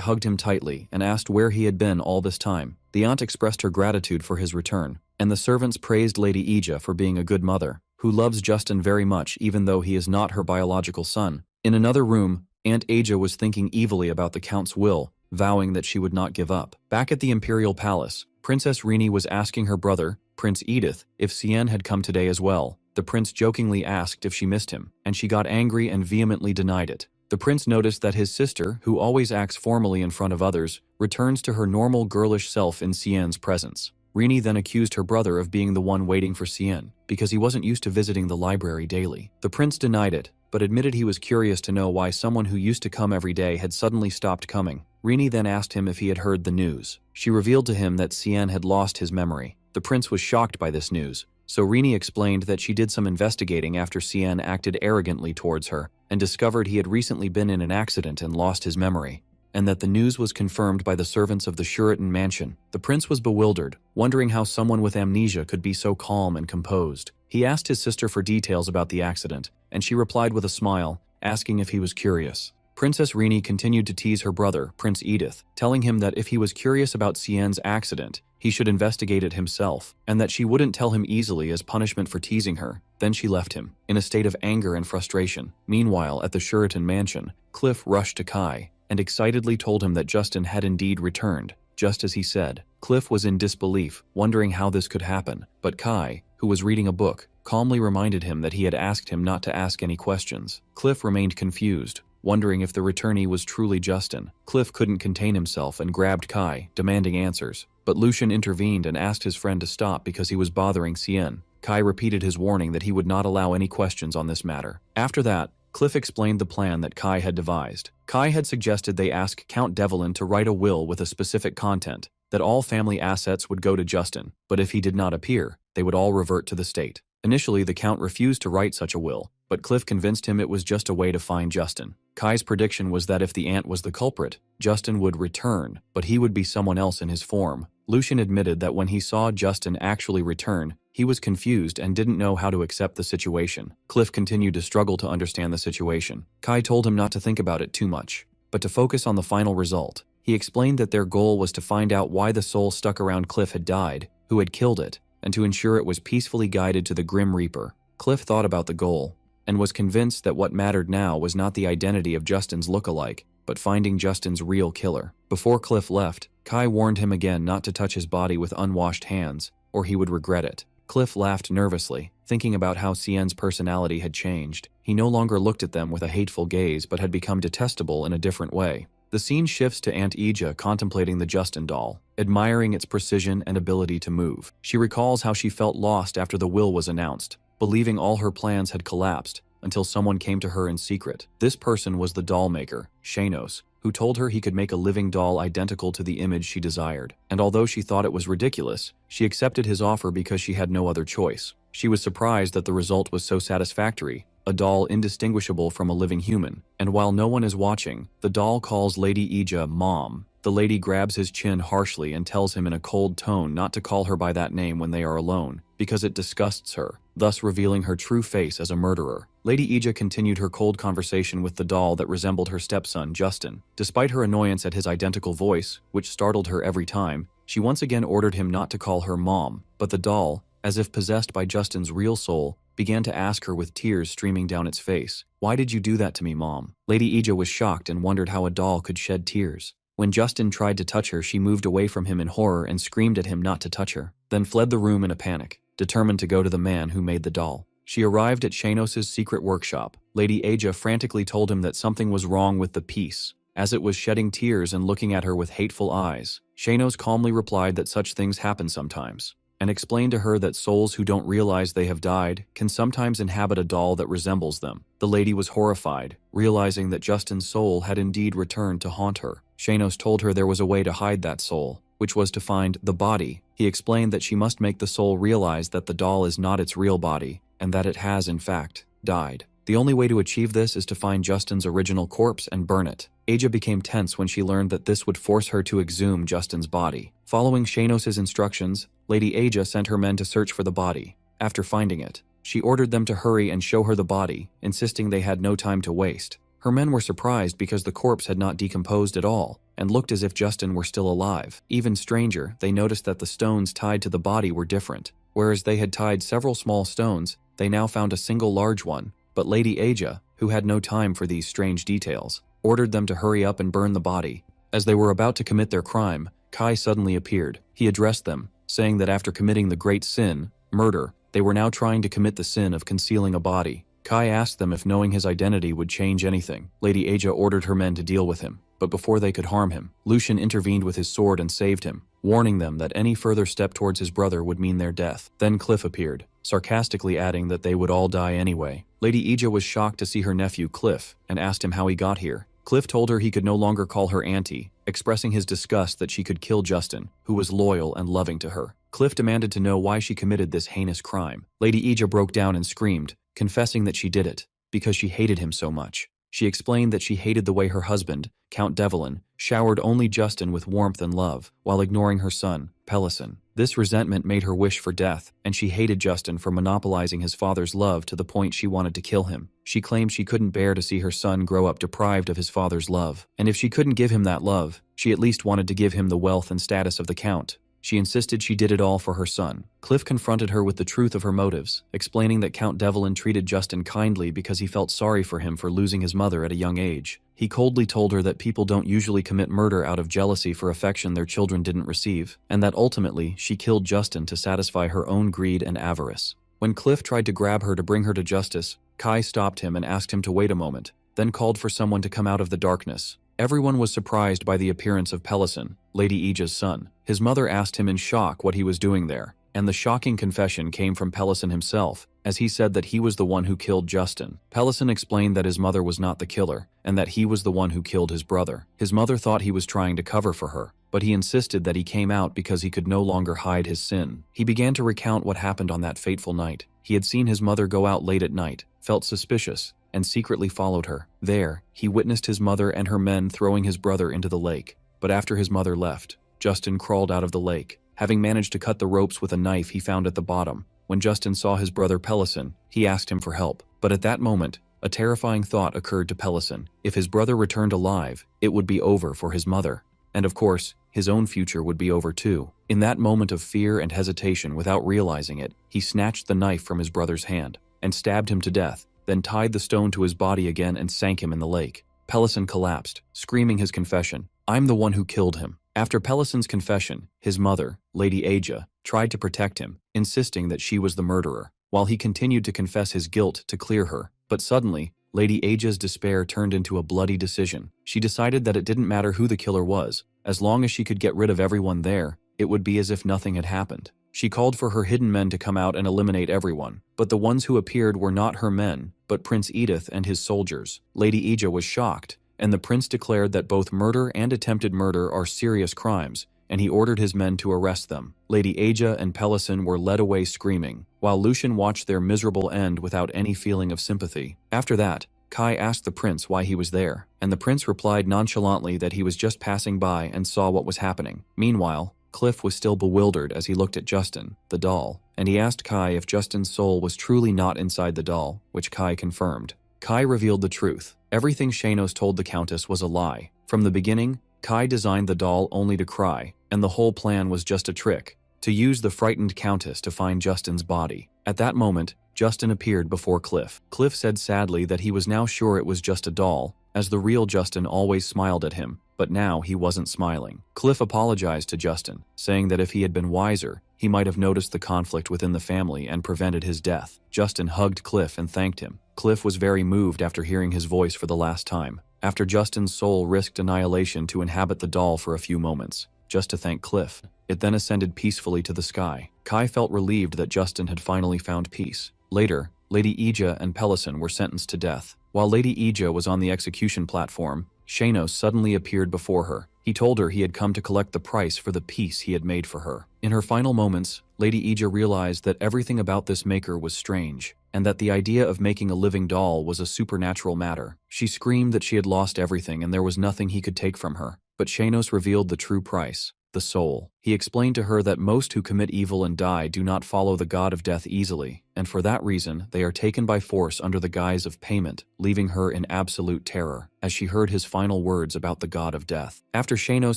A: hugged him tightly and asked where he had been all this time. The aunt expressed her gratitude for his return, and the servants praised Lady Ija for being a good mother, who loves Justin very much even though he is not her biological son. In another room, Aunt Aja was thinking evilly about the Count's will, vowing that she would not give up. Back at the Imperial Palace, Princess Rini was asking her brother, Prince Edith, if Seian had come today as well. The prince jokingly asked if she missed him, and she got angry and vehemently denied it. The prince noticed that his sister, who always acts formally in front of others, returns to her normal girlish self in Seian's presence. Rini then accused her brother of being the one waiting for Seian, because he wasn't used to visiting the library daily. The prince denied it, but admitted he was curious to know why someone who used to come every day had suddenly stopped coming. Rini then asked him if he had heard the news. She revealed to him that Seian had lost his memory. The prince was shocked by this news, so Rini explained that she did some investigating after Seian acted arrogantly towards her, and discovered he had recently been in an accident and lost his memory, and that the news was confirmed by the servants of the Shuritan mansion. The prince was bewildered, wondering how someone with amnesia could be so calm and composed. He asked his sister for details about the accident, and she replied with a smile, asking if he was curious. Princess Rini continued to tease her brother, Prince Edith, telling him that if he was curious about Seian's accident, he should investigate it himself, and that she wouldn't tell him easily as punishment for teasing her. Then she left him, in a state of anger and frustration. Meanwhile, at the Shuritan mansion, Cliff rushed to Kai, and excitedly told him that Justin had indeed returned, just as he said. Cliff was in disbelief, wondering how this could happen, but Kai, who was reading a book, calmly reminded him that he had asked him not to ask any questions. Cliff remained confused, wondering if the returnee was truly Justin. Cliff couldn't contain himself and grabbed Kai, demanding answers. But Lucian intervened and asked his friend to stop because he was bothering Seian. Kai repeated his warning that he would not allow any questions on this matter. After that, Cliff explained the plan that Kai had devised. Kai had suggested they ask Count Devlin to write a will with a specific content, that all family assets would go to Justin, but if he did not appear, they would all revert to the state. Initially, the Count refused to write such a will, but Cliff convinced him it was just a way to find Justin. Kai's prediction was that if the aunt was the culprit, Justin would return, but he would be someone else in his form. Lucian admitted that when he saw Justin actually return, he was confused and didn't know how to accept the situation. Cliff continued to struggle to understand the situation. Kai told him not to think about it too much, but to focus on the final result. He explained that their goal was to find out why the soul stuck around Cliff had died, who had killed it, and to ensure it was peacefully guided to the Grim Reaper. Cliff thought about the goal, and was convinced that what mattered now was not the identity of Justin's look-alike, but finding Justin's real killer. Before Cliff left, Kai warned him again not to touch his body with unwashed hands, or he would regret it. Cliff laughed nervously, thinking about how Seian's personality had changed. He no longer looked at them with a hateful gaze but had become detestable in a different way. The scene shifts to Aunt Ija contemplating the Justin doll, admiring its precision and ability to move. She recalls how she felt lost after the will was announced, believing all her plans had collapsed, until someone came to her in secret. This person was the doll maker, Shanos, who told her he could make a living doll identical to the image she desired. And although she thought it was ridiculous, she accepted his offer because she had no other choice. She was surprised that the result was so satisfactory, a doll indistinguishable from a living human. And while no one is watching, the doll calls Lady Ija Mom. The lady grabs his chin harshly and tells him in a cold tone not to call her by that name when they are alone, because it disgusts her, thus revealing her true face as a murderer. Lady Ija continued her cold conversation with the doll that resembled her stepson, Justin. Despite her annoyance at his identical voice, which startled her every time, she once again ordered him not to call her Mom, but the doll, as if possessed by Justin's real soul, began to ask her with tears streaming down its face, "Why did you do that to me, Mom?" Lady Ija was shocked and wondered how a doll could shed tears. When Justin tried to touch her, she moved away from him in horror and screamed at him not to touch her, then fled the room in a panic, determined to go to the man who made the doll. She arrived at Shanos's secret workshop. Lady Aja frantically told him that something was wrong with the piece, as it was shedding tears and looking at her with hateful eyes. Shanos calmly replied that such things happen sometimes, and explained to her that souls who don't realize they have died can sometimes inhabit a doll that resembles them. The lady was horrified, realizing that Justin's soul had indeed returned to haunt her. Shanos told her there was a way to hide that soul, which was to find the body. He explained that she must make the soul realize that the doll is not its real body, and that it has, in fact, died. The only way to achieve this is to find Justin's original corpse and burn it. Aja became tense when she learned that this would force her to exhume Justin's body. Following Shanos's instructions, Lady Aja sent her men to search for the body. After finding it, she ordered them to hurry and show her the body, insisting they had no time to waste. Her men were surprised because the corpse had not decomposed at all, and looked as if Justin were still alive. Even stranger, they noticed that the stones tied to the body were different. Whereas they had tied several small stones, they now found a single large one. But Lady Aja, who had no time for these strange details, ordered them to hurry up and burn the body. As they were about to commit their crime, Kai suddenly appeared. He addressed them, saying that after committing the great sin, murder, they were now trying to commit the sin of concealing a body. Kai asked them if knowing his identity would change anything. Lady Aja ordered her men to deal with him, but before they could harm him, Lucian intervened with his sword and saved him, warning them that any further step towards his brother would mean their death. Then Cliff appeared, sarcastically adding that they would all die anyway. Lady Aja was shocked to see her nephew Cliff and asked him how he got here. Cliff told her he could no longer call her auntie, expressing his disgust that she could kill Justin, who was loyal and loving to her. Cliff demanded to know why she committed this heinous crime. Lady Aja broke down and screamed, confessing that she did it because she hated him so much. She explained that she hated the way her husband, Count Devlin, showered only Justin with warmth and love, while ignoring her son, Pelison. This resentment made her wish for death, and she hated Justin for monopolizing his father's love to the point she wanted to kill him. She claimed she couldn't bear to see her son grow up deprived of his father's love, and if she couldn't give him that love, she at least wanted to give him the wealth and status of the Count. She insisted she did it all for her son. Cliff confronted her with the truth of her motives, explaining that Count Devlin treated Justin kindly because he felt sorry for him for losing his mother at a young age. He coldly told her that people don't usually commit murder out of jealousy for affection their children didn't receive, and that ultimately she killed Justin to satisfy her own greed and avarice. When Cliff tried to grab her to bring her to justice, Kai stopped him and asked him to wait a moment, then called for someone to come out of the darkness. Everyone was surprised by the appearance of Pelison, Lady Aja's son. His mother asked him in shock what he was doing there, and the shocking confession came from Pelison himself, as he said that he was the one who killed Justin. Pelison explained that his mother was not the killer, and that he was the one who killed his brother. His mother thought he was trying to cover for her, but he insisted that he came out because he could no longer hide his sin. He began to recount what happened on that fateful night. He had seen his mother go out late at night, felt suspicious, and secretly followed her. There, he witnessed his mother and her men throwing his brother into the lake. But after his mother left, Justin crawled out of the lake, having managed to cut the ropes with a knife he found at the bottom. When Justin saw his brother Pelison, he asked him for help. But at that moment, a terrifying thought occurred to Pelison. If his brother returned alive, it would be over for his mother. And of course, his own future would be over too. In that moment of fear and hesitation, without realizing it, he snatched the knife from his brother's hand and stabbed him to death, then tied the stone to his body again and sank him in the lake. Pelison collapsed, screaming his confession, "I'm the one who killed him." After Pelison's confession, his mother, Lady Aja, tried to protect him, insisting that she was the murderer, while he continued to confess his guilt to clear her. But suddenly, Lady Aja's despair turned into a bloody decision. She decided that it didn't matter who the killer was, as long as she could get rid of everyone there, it would be as if nothing had happened. She called for her hidden men to come out and eliminate everyone, but the ones who appeared were not her men, but Prince Edith and his soldiers. Lady Aja was shocked, and the prince declared that both murder and attempted murder are serious crimes, and he ordered his men to arrest them. Lady Aja and Pelison were led away screaming, while Lucian watched their miserable end without any feeling of sympathy. After that, Kai asked the prince why he was there, and the prince replied nonchalantly that he was just passing by and saw what was happening. Meanwhile, Cliff was still bewildered as he looked at Justin, the doll, and he asked Kai if Justin's soul was truly not inside the doll, which Kai confirmed. Kai revealed the truth. Everything Shanos told the Countess was a lie. From the beginning, Kai designed the doll only to cry, and the whole plan was just a trick, to use the frightened Countess to find Justin's body. At that moment, Justin appeared before Cliff. Cliff said sadly that he was now sure it was just a doll, as the real Justin always smiled at him, but now he wasn't smiling. Cliff apologized to Justin, saying that if he had been wiser, he might have noticed the conflict within the family and prevented his death. Justin hugged Cliff and thanked him. Cliff was very moved after hearing his voice for the last time. After Justin's soul risked annihilation to inhabit the doll for a few moments, just to thank Cliff, it then ascended peacefully to the sky. Kai felt relieved that Justin had finally found peace. Later, Lady Ija and Pelison were sentenced to death. While Lady Ija was on the execution platform, Shanos suddenly appeared before her. He told her he had come to collect the price for the peace he had made for her. In her final moments, Lady Ija realized that everything about this maker was strange, and that the idea of making a living doll was a supernatural matter. She screamed that she had lost everything and there was nothing he could take from her. But Shanos revealed the true price: the soul. He explained to her that most who commit evil and die do not follow the god of death easily, and for that reason they are taken by force under the guise of payment, leaving her in absolute terror, as she heard his final words about the god of death. After Shanos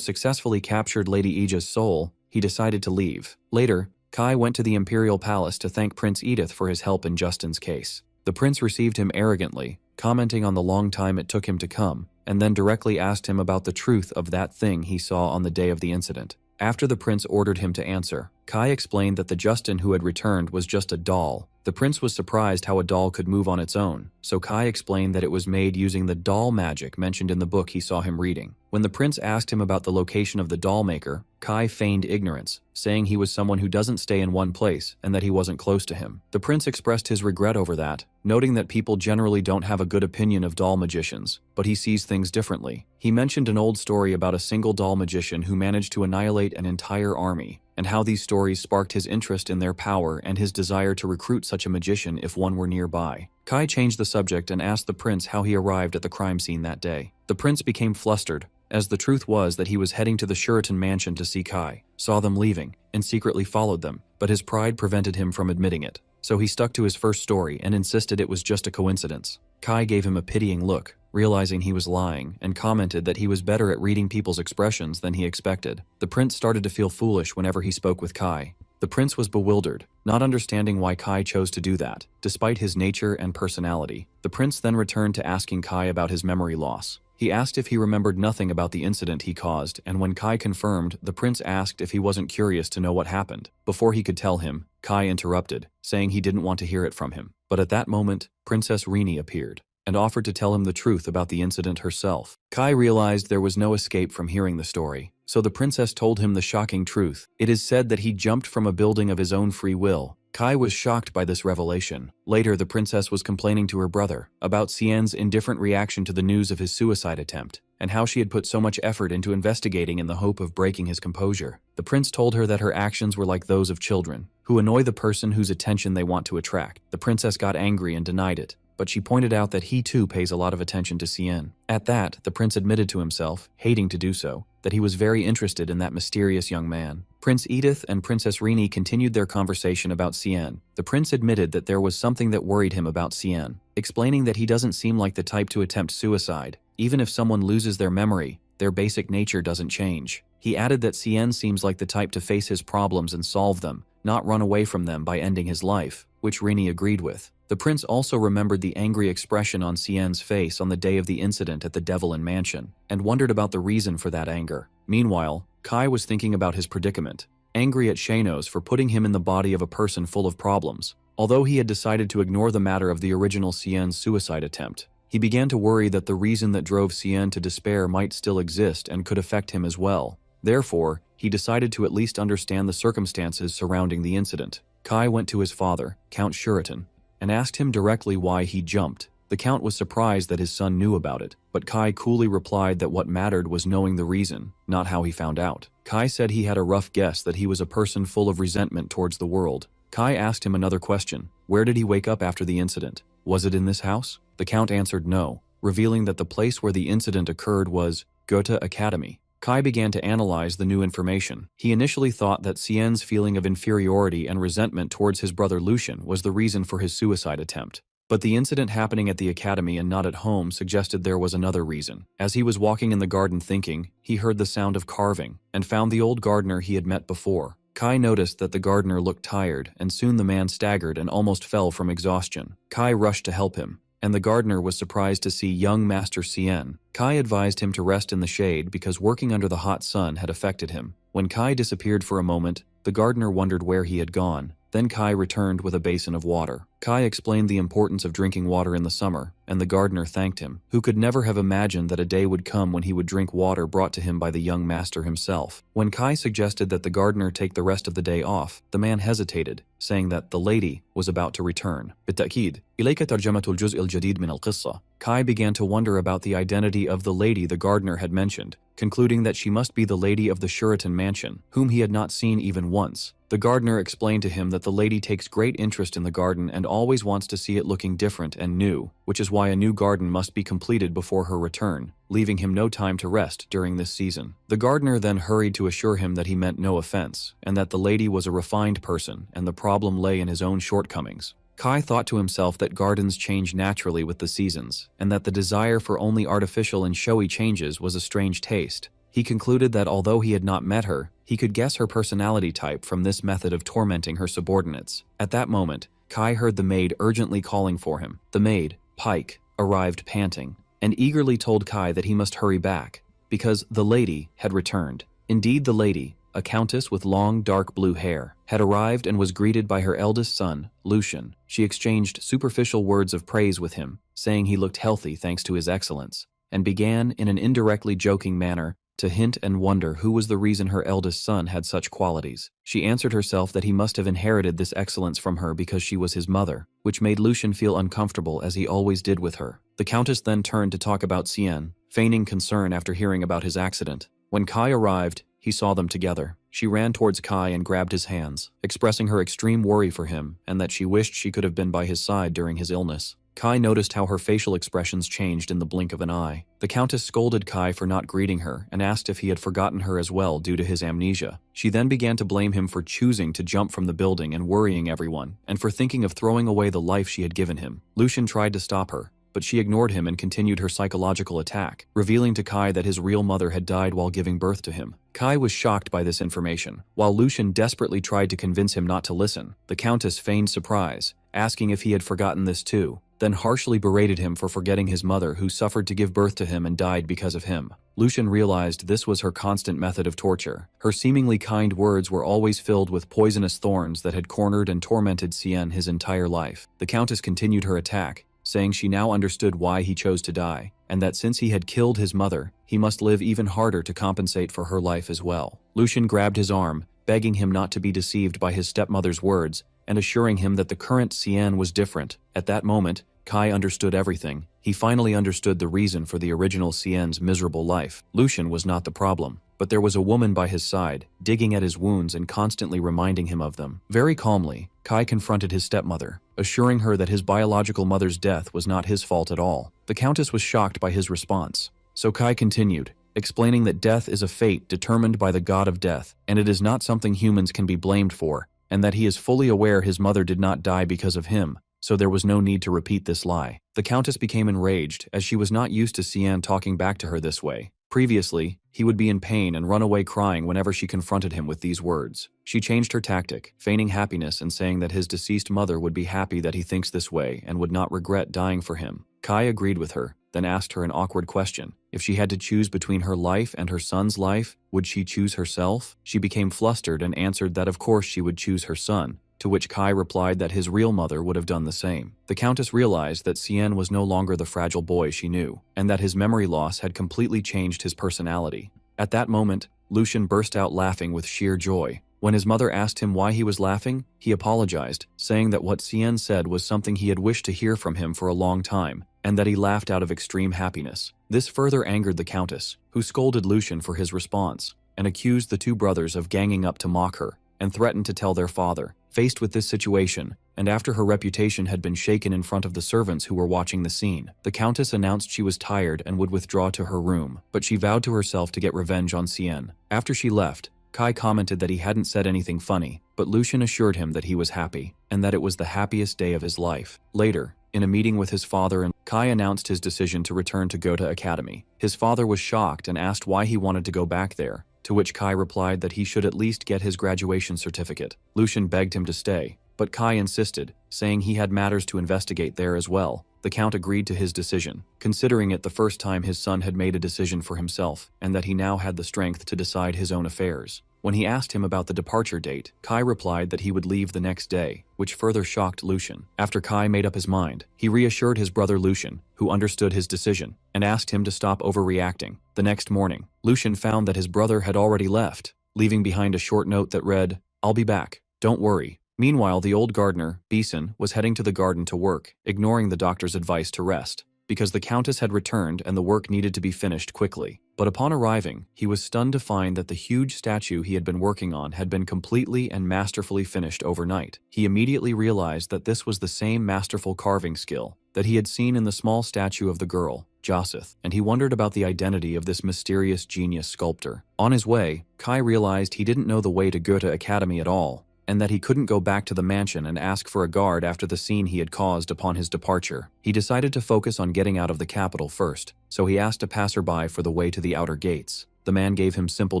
A: successfully captured Lady Ija's soul, he decided to leave. Later, Kai went to the Imperial Palace to thank Prince Edith for his help in Justin's case. The prince received him arrogantly, commenting on the long time it took him to come, and then directly asked him about the truth of that thing he saw on the day of the incident. After the prince ordered him to answer, Kai explained that the Justin who had returned was just a doll. The prince was surprised how a doll could move on its own, so Kai explained that it was made using the doll magic mentioned in the book he saw him reading. When the prince asked him about the location of the doll maker, Kai feigned ignorance, saying he was someone who doesn't stay in one place and that he wasn't close to him. The prince expressed his regret over that, noting that people generally don't have a good opinion of doll magicians, but he sees things differently. He mentioned an old story about a single doll magician who managed to annihilate an entire army, and how these stories sparked his interest in their power and his desire to recruit such a magician if one were nearby. Kai changed the subject and asked the prince how he arrived at the crime scene that day. The prince became flustered, as the truth was that he was heading to the Shuritan mansion to see Kai, saw them leaving, and secretly followed them, but his pride prevented him from admitting it. So he stuck to his first story and insisted it was just a coincidence. Kai gave him a pitying look, realizing he was lying, and commented that he was better at reading people's expressions than he expected. The prince started to feel foolish whenever he spoke with Kai. The prince was bewildered, not understanding why Kai chose to do that, despite his nature and personality. The prince then returned to asking Kai about his memory loss. He asked if he remembered nothing about the incident he caused, and when Kai confirmed, the prince asked if he wasn't curious to know what happened. Before he could tell him, Kai interrupted, saying he didn't want to hear it from him. But at that moment, Princess Rini appeared, and offered to tell him the truth about the incident herself. Kai realized there was no escape from hearing the story, so the princess told him the shocking truth. It is said that he jumped from a building of his own free will. Kai was shocked by this revelation. Later, the princess was complaining to her brother about Seian's indifferent reaction to the news of his suicide attempt, and how she had put so much effort into investigating in the hope of breaking his composure. The prince told her that her actions were like those of children, who annoy the person whose attention they want to attract. The princess got angry and denied it, but she pointed out that he too pays a lot of attention to Seian. At that, the prince admitted to himself, hating to do so, that he was very interested in that mysterious young man. Prince Edith and Princess Rini continued their conversation about Seian. The prince admitted that there was something that worried him about Seian, explaining that he doesn't seem like the type to attempt suicide. Even if someone loses their memory, their basic nature doesn't change. He added that Seian seems like the type to face his problems and solve them, not run away from them by ending his life, which Rini agreed with. The prince also remembered the angry expression on Seian's face on the day of the incident at the Devlin Mansion, and wondered about the reason for that anger. Meanwhile, Kai was thinking about his predicament, angry at Shanos for putting him in the body of a person full of problems. Although he had decided to ignore the matter of the original Seian's suicide attempt, he began to worry that the reason that drove Seian to despair might still exist and could affect him as well. Therefore, he decided to at least understand the circumstances surrounding the incident. Kai went to his father, Count Shuritan, and asked him directly why he jumped. The Count was surprised that his son knew about it, but Kai coolly replied that what mattered was knowing the reason, not how he found out. Kai said he had a rough guess that he was a person full of resentment towards the world. Kai asked him another question. Where did he wake up after the incident? Was it in this house? The Count answered no, revealing that the place where the incident occurred was Goethe Academy. Kai began to analyze the new information. He initially thought that Seian's feeling of inferiority and resentment towards his brother Lucian was the reason for his suicide attempt. But the incident happening at the academy and not at home suggested there was another reason. As he was walking in the garden thinking, he heard the sound of carving, and found the old gardener he had met before. Kai noticed that the gardener looked tired, and soon the man staggered and almost fell from exhaustion. Kai rushed to help him, and the gardener was surprised to see young Master Seian. Kai advised him to rest in the shade because working under the hot sun had affected him. When Kai disappeared for a moment, the gardener wondered where he had gone. Then Kai returned with a basin of water. Kai explained the importance of drinking water in the summer, and the gardener thanked him, who could never have imagined that a day would come when he would drink water brought to him by the young master himself. When Kai suggested that the gardener take the rest of the day off, the man hesitated, saying that the lady was about to return. بالتأكيد إليك ترجمة الجزء الجديد من القصة. Kai began to wonder about the identity of the lady the gardener had mentioned, concluding that she must be the lady of the Shuritan mansion, whom he had not seen even once. The gardener explained to him that the lady takes great interest in the garden and always wants to see it looking different and new, which is why a new garden must be completed before her return, leaving him no time to rest during this season. The gardener then hurried to assure him that he meant no offense, and that the lady was a refined person and the problem lay in his own shortcomings. Kai thought to himself that gardens change naturally with the seasons, and that the desire for only artificial and showy changes was a strange taste. He concluded that although he had not met her, he could guess her personality type from this method of tormenting her subordinates. At that moment, Kai heard the maid urgently calling for him. The maid, Pike, arrived panting, and eagerly told Kai that he must hurry back, because the lady had returned. Indeed, the lady, a countess with long dark blue hair, had arrived and was greeted by her eldest son, Lucian. She exchanged superficial words of praise with him, saying he looked healthy thanks to his excellence, and began, in an indirectly joking manner, to hint and wonder who was the reason her eldest son had such qualities. She answered herself that he must have inherited this excellence from her because she was his mother, which made Lucian feel uncomfortable as he always did with her. The countess then turned to talk about Seian, feigning concern after hearing about his accident. When Kai arrived, he saw them together. She ran towards Kai and grabbed his hands, expressing her extreme worry for him and that she wished she could have been by his side during his illness. Kai noticed how her facial expressions changed in the blink of an eye. The countess scolded Kai for not greeting her and asked if he had forgotten her as well due to his amnesia. She then began to blame him for choosing to jump from the building and worrying everyone, and for thinking of throwing away the life she had given him. Lucian tried to stop her, but she ignored him and continued her psychological attack, revealing to Kai that his real mother had died while giving birth to him. Kai was shocked by this information. While Lucian desperately tried to convince him not to listen, the countess feigned surprise, asking if he had forgotten this too, then harshly berated him for forgetting his mother who suffered to give birth to him and died because of him. Lucian realized this was her constant method of torture. Her seemingly kind words were always filled with poisonous thorns that had cornered and tormented Seian his entire life. The countess continued her attack, saying she now understood why he chose to die, and that since he had killed his mother, he must live even harder to compensate for her life as well. Lucian grabbed his arm, begging him not to be deceived by his stepmother's words, and assuring him that the current Seian was different. At that moment, Kai understood everything. He finally understood the reason for the original Seian's miserable life. Lucian was not the problem, but there was a woman by his side, digging at his wounds and constantly reminding him of them. Very calmly, Kai confronted his stepmother, assuring her that his biological mother's death was not his fault at all. The countess was shocked by his response, so Kai continued, explaining that death is a fate determined by the god of death, and it is not something humans can be blamed for, and that he is fully aware his mother did not die because of him, so there was no need to repeat this lie. The countess became enraged, as she was not used to Seian talking back to her this way. Previously, he would be in pain and run away crying whenever she confronted him with these words. She changed her tactic, feigning happiness and saying that his deceased mother would be happy that he thinks this way and would not regret dying for him. Kai agreed with her, then asked her an awkward question. If she had to choose between her life and her son's life, would she choose herself? She became flustered and answered that of course she would choose her son, to which Kai replied that his real mother would have done the same. The countess realized that Seian was no longer the fragile boy she knew, and that his memory loss had completely changed his personality. At that moment, Lucian burst out laughing with sheer joy. When his mother asked him why he was laughing, he apologized, saying that what Seian said was something he had wished to hear from him for a long time, and that he laughed out of extreme happiness. This further angered the countess, who scolded Lucian for his response, and accused the two brothers of ganging up to mock her, and threatened to tell their father. Faced with this situation, and after her reputation had been shaken in front of the servants who were watching the scene, the countess announced she was tired and would withdraw to her room, but she vowed to herself to get revenge on Seian. After she left, Kai commented that he hadn't said anything funny, but Lucian assured him that he was happy, and that it was the happiest day of his life. Later, in a meeting with his father, Kai announced his decision to return to Gotha Academy. His father was shocked and asked why he wanted to go back there, to which Kai replied that he should at least get his graduation certificate. Lucian begged him to stay, but Kai insisted, saying he had matters to investigate there as well. The Count agreed to his decision, considering it the first time his son had made a decision for himself, and that he now had the strength to decide his own affairs. When he asked him about the departure date, Kai replied that he would leave the next day, which further shocked Lucian. After Kai made up his mind, he reassured his brother Lucian, who understood his decision, and asked him to stop overreacting. The next morning, Lucian found that his brother had already left, leaving behind a short note that read, "I'll be back. Don't worry." Meanwhile, the old gardener, Beeson, was heading to the garden to work, ignoring the doctor's advice to rest, because the Countess had returned and the work needed to be finished quickly. But upon arriving, he was stunned to find that the huge statue he had been working on had been completely and masterfully finished overnight. He immediately realized that this was the same masterful carving skill that he had seen in the small statue of the girl, Josith, and he wondered about the identity of this mysterious genius sculptor. On his way, Kai realized he didn't know the way to Goethe Academy at all, and that he couldn't go back to the mansion and ask for a guard after the scene he had caused upon his departure. He decided to focus on getting out of the capital first, so he asked a passerby for the way to the outer gates. The man gave him simple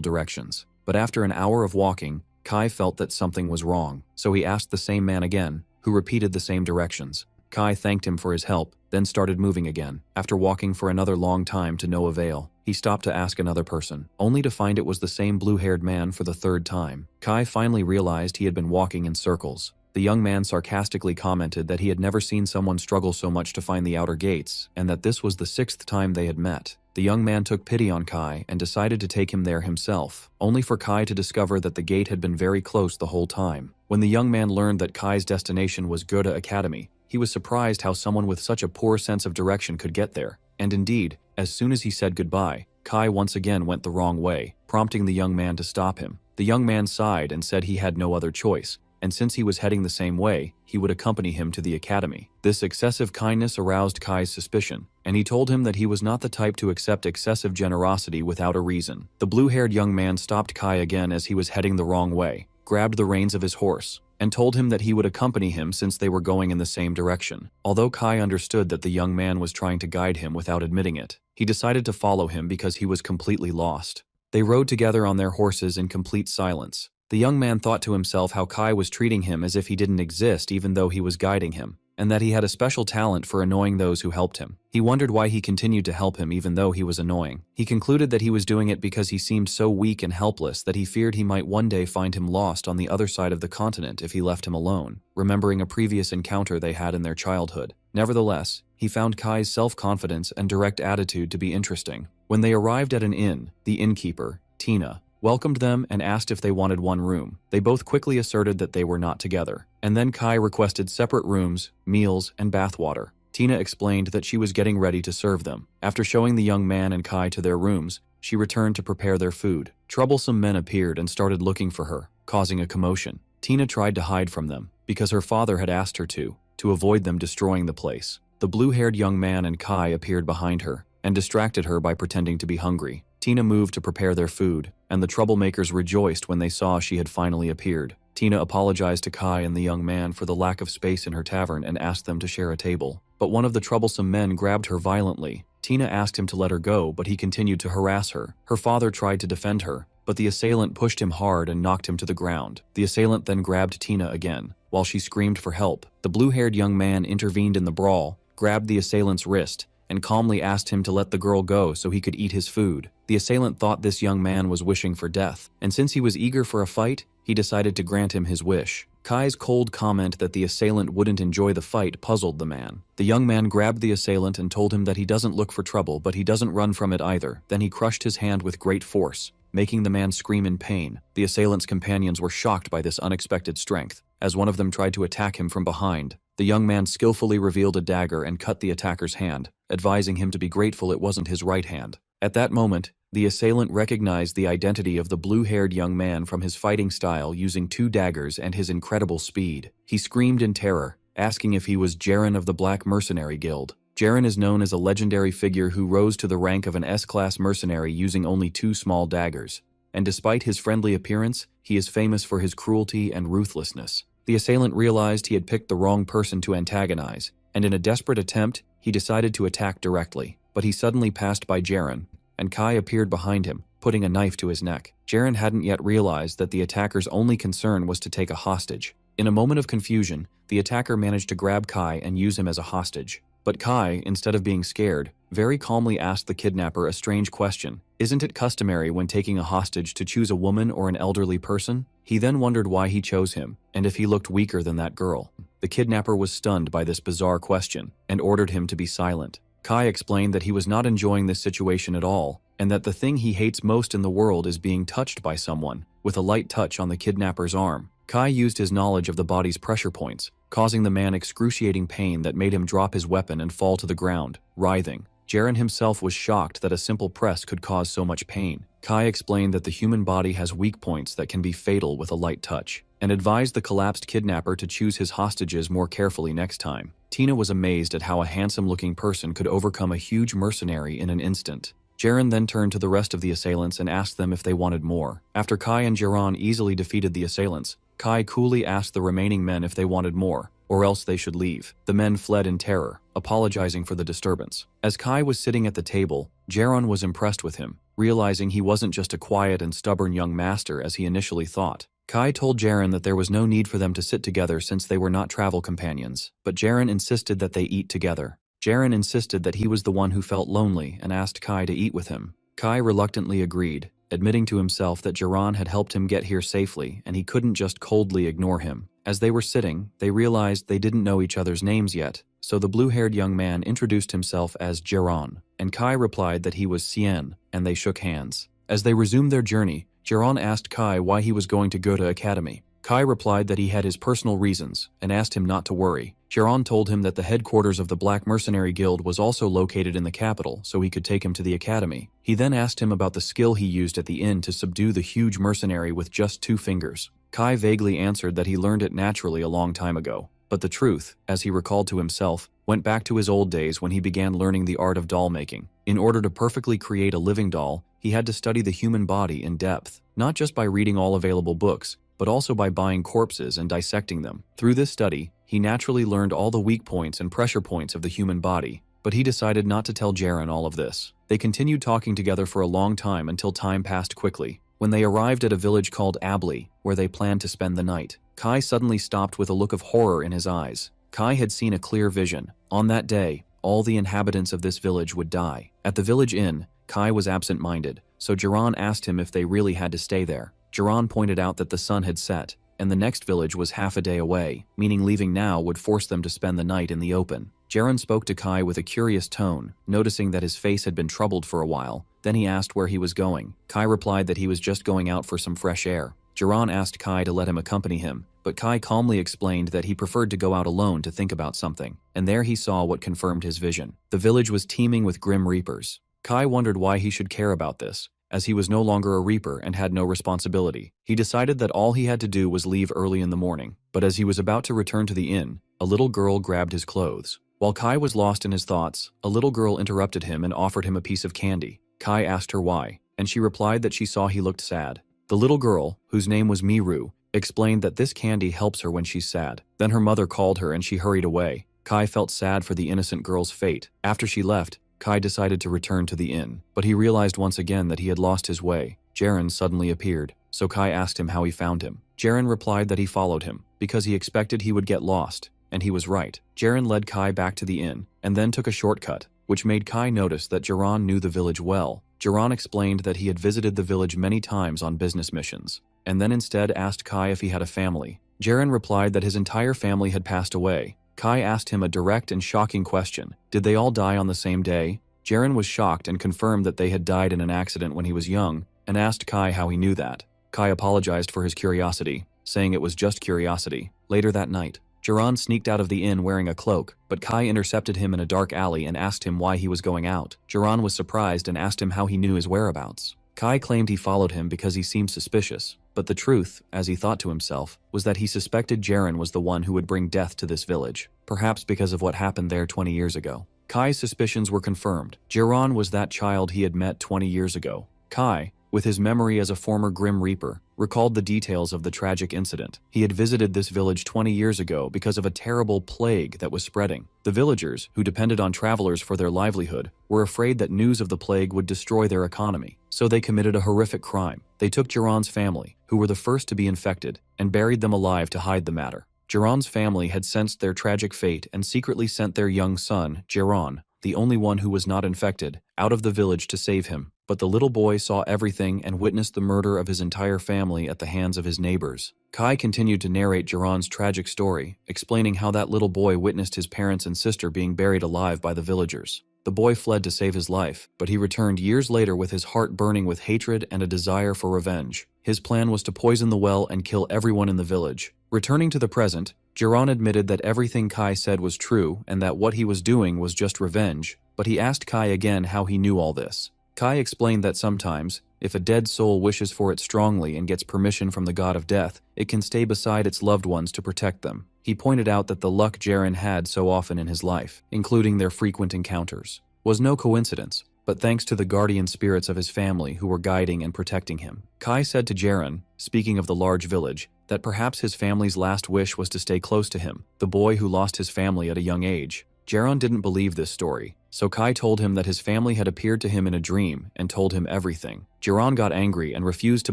A: directions, but after an hour of walking, Kai felt that something was wrong, so he asked the same man again, who repeated the same directions. Kai thanked him for his help, then started moving again. After walking for another long time to no avail, he stopped to ask another person, only to find it was the same blue-haired man for the third time. Kai finally realized he had been walking in circles. The young man sarcastically commented that he had never seen someone struggle so much to find the outer gates, and that this was the 6th time they had met. The young man took pity on Kai and decided to take him there himself, only for Kai to discover that the gate had been very close the whole time. When the young man learned that Kai's destination was Goethe Academy, he was surprised how someone with such a poor sense of direction could get there. And indeed, as soon as he said goodbye, Kai once again went the wrong way, prompting the young man to stop him. The young man sighed and said he had no other choice, and since he was heading the same way, he would accompany him to the academy. This excessive kindness aroused Kai's suspicion, and he told him that he was not the type to accept excessive generosity without a reason. The blue-haired young man stopped Kai again as he was heading the wrong way, grabbed the reins of his horse, and told him that he would accompany him since they were going in the same direction. Although Kai understood that the young man was trying to guide him without admitting it, he decided to follow him because he was completely lost. They rode together on their horses in complete silence. The young man thought to himself how Kai was treating him as if he didn't exist even though he was guiding him, and that he had a special talent for annoying those who helped him. He wondered why he continued to help him even though he was annoying. He concluded that he was doing it because he seemed so weak and helpless that he feared he might one day find him lost on the other side of the continent if he left him alone, remembering a previous encounter they had in their childhood. Nevertheless, he found Kai's self-confidence and direct attitude to be interesting. When they arrived at an inn, the innkeeper, Tina, welcomed them and asked if they wanted one room. They both quickly asserted that they were not together, and then Kai requested separate rooms, meals, and bathwater. Tina explained that she was getting ready to serve them. After showing the young man and Kai to their rooms, she returned to prepare their food. Troublesome men appeared and started looking for her, causing a commotion. Tina tried to hide from them, because her father had asked her to avoid them destroying the place. The blue-haired young man and Kai appeared behind her, and distracted her by pretending to be hungry. Tina moved to prepare their food, and the troublemakers rejoiced when they saw she had finally appeared. Tina apologized to Kai and the young man for the lack of space in her tavern and asked them to share a table. But one of the troublesome men grabbed her violently. Tina asked him to let her go, but he continued to harass her. Her father tried to defend her, but the assailant pushed him hard and knocked him to the ground. The assailant then grabbed Tina again. While she screamed for help, the blue-haired young man intervened in the brawl, grabbed the assailant's wrist, and calmly asked him to let the girl go so he could eat his food. The assailant thought this young man was wishing for death, and since he was eager for a fight, he decided to grant him his wish. Kai's cold comment that the assailant wouldn't enjoy the fight puzzled the man. The young man grabbed the assailant and told him that he doesn't look for trouble, but he doesn't run from it either. Then he crushed his hand with great force, making the man scream in pain. The assailant's companions were shocked by this unexpected strength. As one of them tried to attack him from behind, the young man skillfully revealed a dagger and cut the attacker's hand, advising him to be grateful it wasn't his right hand. At that moment, the assailant recognized the identity of the blue-haired young man from his fighting style using 2 daggers and his incredible speed. He screamed in terror, asking if he was Jaren of the Black Mercenary Guild. Jaren is known as a legendary figure who rose to the rank of an S-class mercenary using only 2 small daggers. And despite his friendly appearance, he is famous for his cruelty and ruthlessness. The assailant realized he had picked the wrong person to antagonize, and in a desperate attempt, he decided to attack directly. But he suddenly passed by Jaren, and Kai appeared behind him, putting a knife to his neck. Jaren hadn't yet realized that the attacker's only concern was to take a hostage. In a moment of confusion, the attacker managed to grab Kai and use him as a hostage. But Kai, instead of being scared, very calmly asked the kidnapper a strange question. Isn't it customary when taking a hostage to choose a woman or an elderly person? He then wondered why he chose him, and if he looked weaker than that girl. The kidnapper was stunned by this bizarre question, and ordered him to be silent. Kai explained that he was not enjoying this situation at all, and that the thing he hates most in the world is being touched by someone. With a light touch on the kidnapper's arm, Kai used his knowledge of the body's pressure points, causing the man excruciating pain that made him drop his weapon and fall to the ground, writhing. Jaren himself was shocked that a simple press could cause so much pain. Kai explained that the human body has weak points that can be fatal with a light touch, and advised the collapsed kidnapper to choose his hostages more carefully next time. Tina was amazed at how a handsome-looking person could overcome a huge mercenary in an instant. Jaren then turned to the rest of the assailants and asked them if they wanted more. After Kai and Jaren easily defeated the assailants, Kai coolly asked the remaining men if they wanted more, or else they should leave. The men fled in terror, apologizing for the disturbance. As Kai was sitting at the table, Jaren was impressed with him, realizing he wasn't just a quiet and stubborn young master as he initially thought. Kai told Jaren that there was no need for them to sit together since they were not travel companions, but Jaren insisted that they eat together. Jaren insisted that he was the one who felt lonely and asked Kai to eat with him. Kai reluctantly agreed, admitting to himself that Jaren had helped him get here safely and he couldn't just coldly ignore him. As they were sitting, they realized they didn't know each other's names yet, so the blue-haired young man introduced himself as Jaren, and Kai replied that he was Seian, and they shook hands. As they resumed their journey, Jaren asked Kai why he was going to go to academy. Kai replied that he had his personal reasons and asked him not to worry. Jaren told him that the headquarters of the Black Mercenary Guild was also located in the capital, so he could take him to the academy. He then asked him about the skill he used at the inn to subdue the huge mercenary with just 2 fingers. Kai vaguely answered that he learned it naturally a long time ago. But the truth, as he recalled to himself, went back to his old days when he began learning the art of doll making. In order to perfectly create a living doll, he had to study the human body in depth, not just by reading all available books, but also by buying corpses and dissecting them. Through this study, he naturally learned all the weak points and pressure points of the human body, but he decided not to tell Jaren all of this. They continued talking together for a long time until time passed quickly. When they arrived at a village called Abli, where they planned to spend the night, Kai suddenly stopped with a look of horror in his eyes. Kai had seen a clear vision. On that day, all the inhabitants of this village would die. At the village inn, Kai was absent-minded, so Jaren asked him if they really had to stay there. Jaren pointed out that the sun had set, and the next village was half a day away, meaning leaving now would force them to spend the night in the open. Jaren spoke to Kai with a curious tone, noticing that his face had been troubled for a while. Then he asked where he was going. Kai replied that he was just going out for some fresh air. Jaren asked Kai to let him accompany him, but Kai calmly explained that he preferred to go out alone to think about something, and there he saw what confirmed his vision. The village was teeming with grim reapers. Kai wondered why he should care about this, as he was no longer a reaper and had no responsibility. He decided that all he had to do was leave early in the morning, but as he was about to return to the inn, a little girl grabbed his clothes. While Kai was lost in his thoughts, a little girl interrupted him and offered him a piece of candy. Kai asked her why, and she replied that she saw he looked sad. The little girl, whose name was Miru, explained that this candy helps her when she's sad. Then her mother called her and she hurried away. Kai felt sad for the innocent girl's fate. After she left, Kai decided to return to the inn, but he realized once again that he had lost his way. Jaren suddenly appeared, so Kai asked him how he found him. Jaren replied that he followed him, because he expected he would get lost, and he was right. Jaren led Kai back to the inn, and then took a shortcut, which made Kai notice that Jaren knew the village well. Jaren explained that he had visited the village many times on business missions, and then instead asked Kai if he had a family. Jaren replied that his entire family had passed away. Kai asked him a direct and shocking question. Did they all die on the same day? Jaren was shocked and confirmed that they had died in an accident when he was young, and asked Kai how he knew that. Kai apologized for his curiosity, saying it was just curiosity. Later that night, Jaren sneaked out of the inn wearing a cloak, but Kai intercepted him in a dark alley and asked him why he was going out. Jaren was surprised and asked him how he knew his whereabouts. Kai claimed he followed him because he seemed suspicious, but the truth, as he thought to himself, was that he suspected Jaren was the one who would bring death to this village, perhaps because of what happened there 20 years ago. Kai's suspicions were confirmed. Jaren was that child he had met 20 years ago. Kai, with his memory as a former Grim Reaper, recalled the details of the tragic incident. He had visited this village 20 years ago because of a terrible plague that was spreading. The villagers, who depended on travelers for their livelihood, were afraid that news of the plague would destroy their economy, so they committed a horrific crime. They took Jaren's family, who were the first to be infected, and buried them alive to hide the matter. Jiran's family had sensed their tragic fate and secretly sent their young son, Jiran, the only one who was not infected, out of the village to save him. But the little boy saw everything and witnessed the murder of his entire family at the hands of his neighbors. Kai continued to narrate Jiran's tragic story, explaining how that little boy witnessed his parents and sister being buried alive by the villagers. The boy fled to save his life, but he returned years later with his heart burning with hatred and a desire for revenge. His plan was to poison the well and kill everyone in the village. Returning to the present, Jiran admitted that everything Kai said was true and that what he was doing was just revenge, but he asked Kai again how he knew all this. Kai explained that sometimes, if a dead soul wishes for it strongly and gets permission from the god of death, it can stay beside its loved ones to protect them. He pointed out that the luck Jiran had so often in his life, including their frequent encounters, was no coincidence, but thanks to the guardian spirits of his family who were guiding and protecting him. Kai said to Jiran, speaking of the large village, that perhaps his family's last wish was to stay close to him, the boy who lost his family at a young age. Jiran didn't believe this story, so Kai told him that his family had appeared to him in a dream and told him everything. Jiran got angry and refused to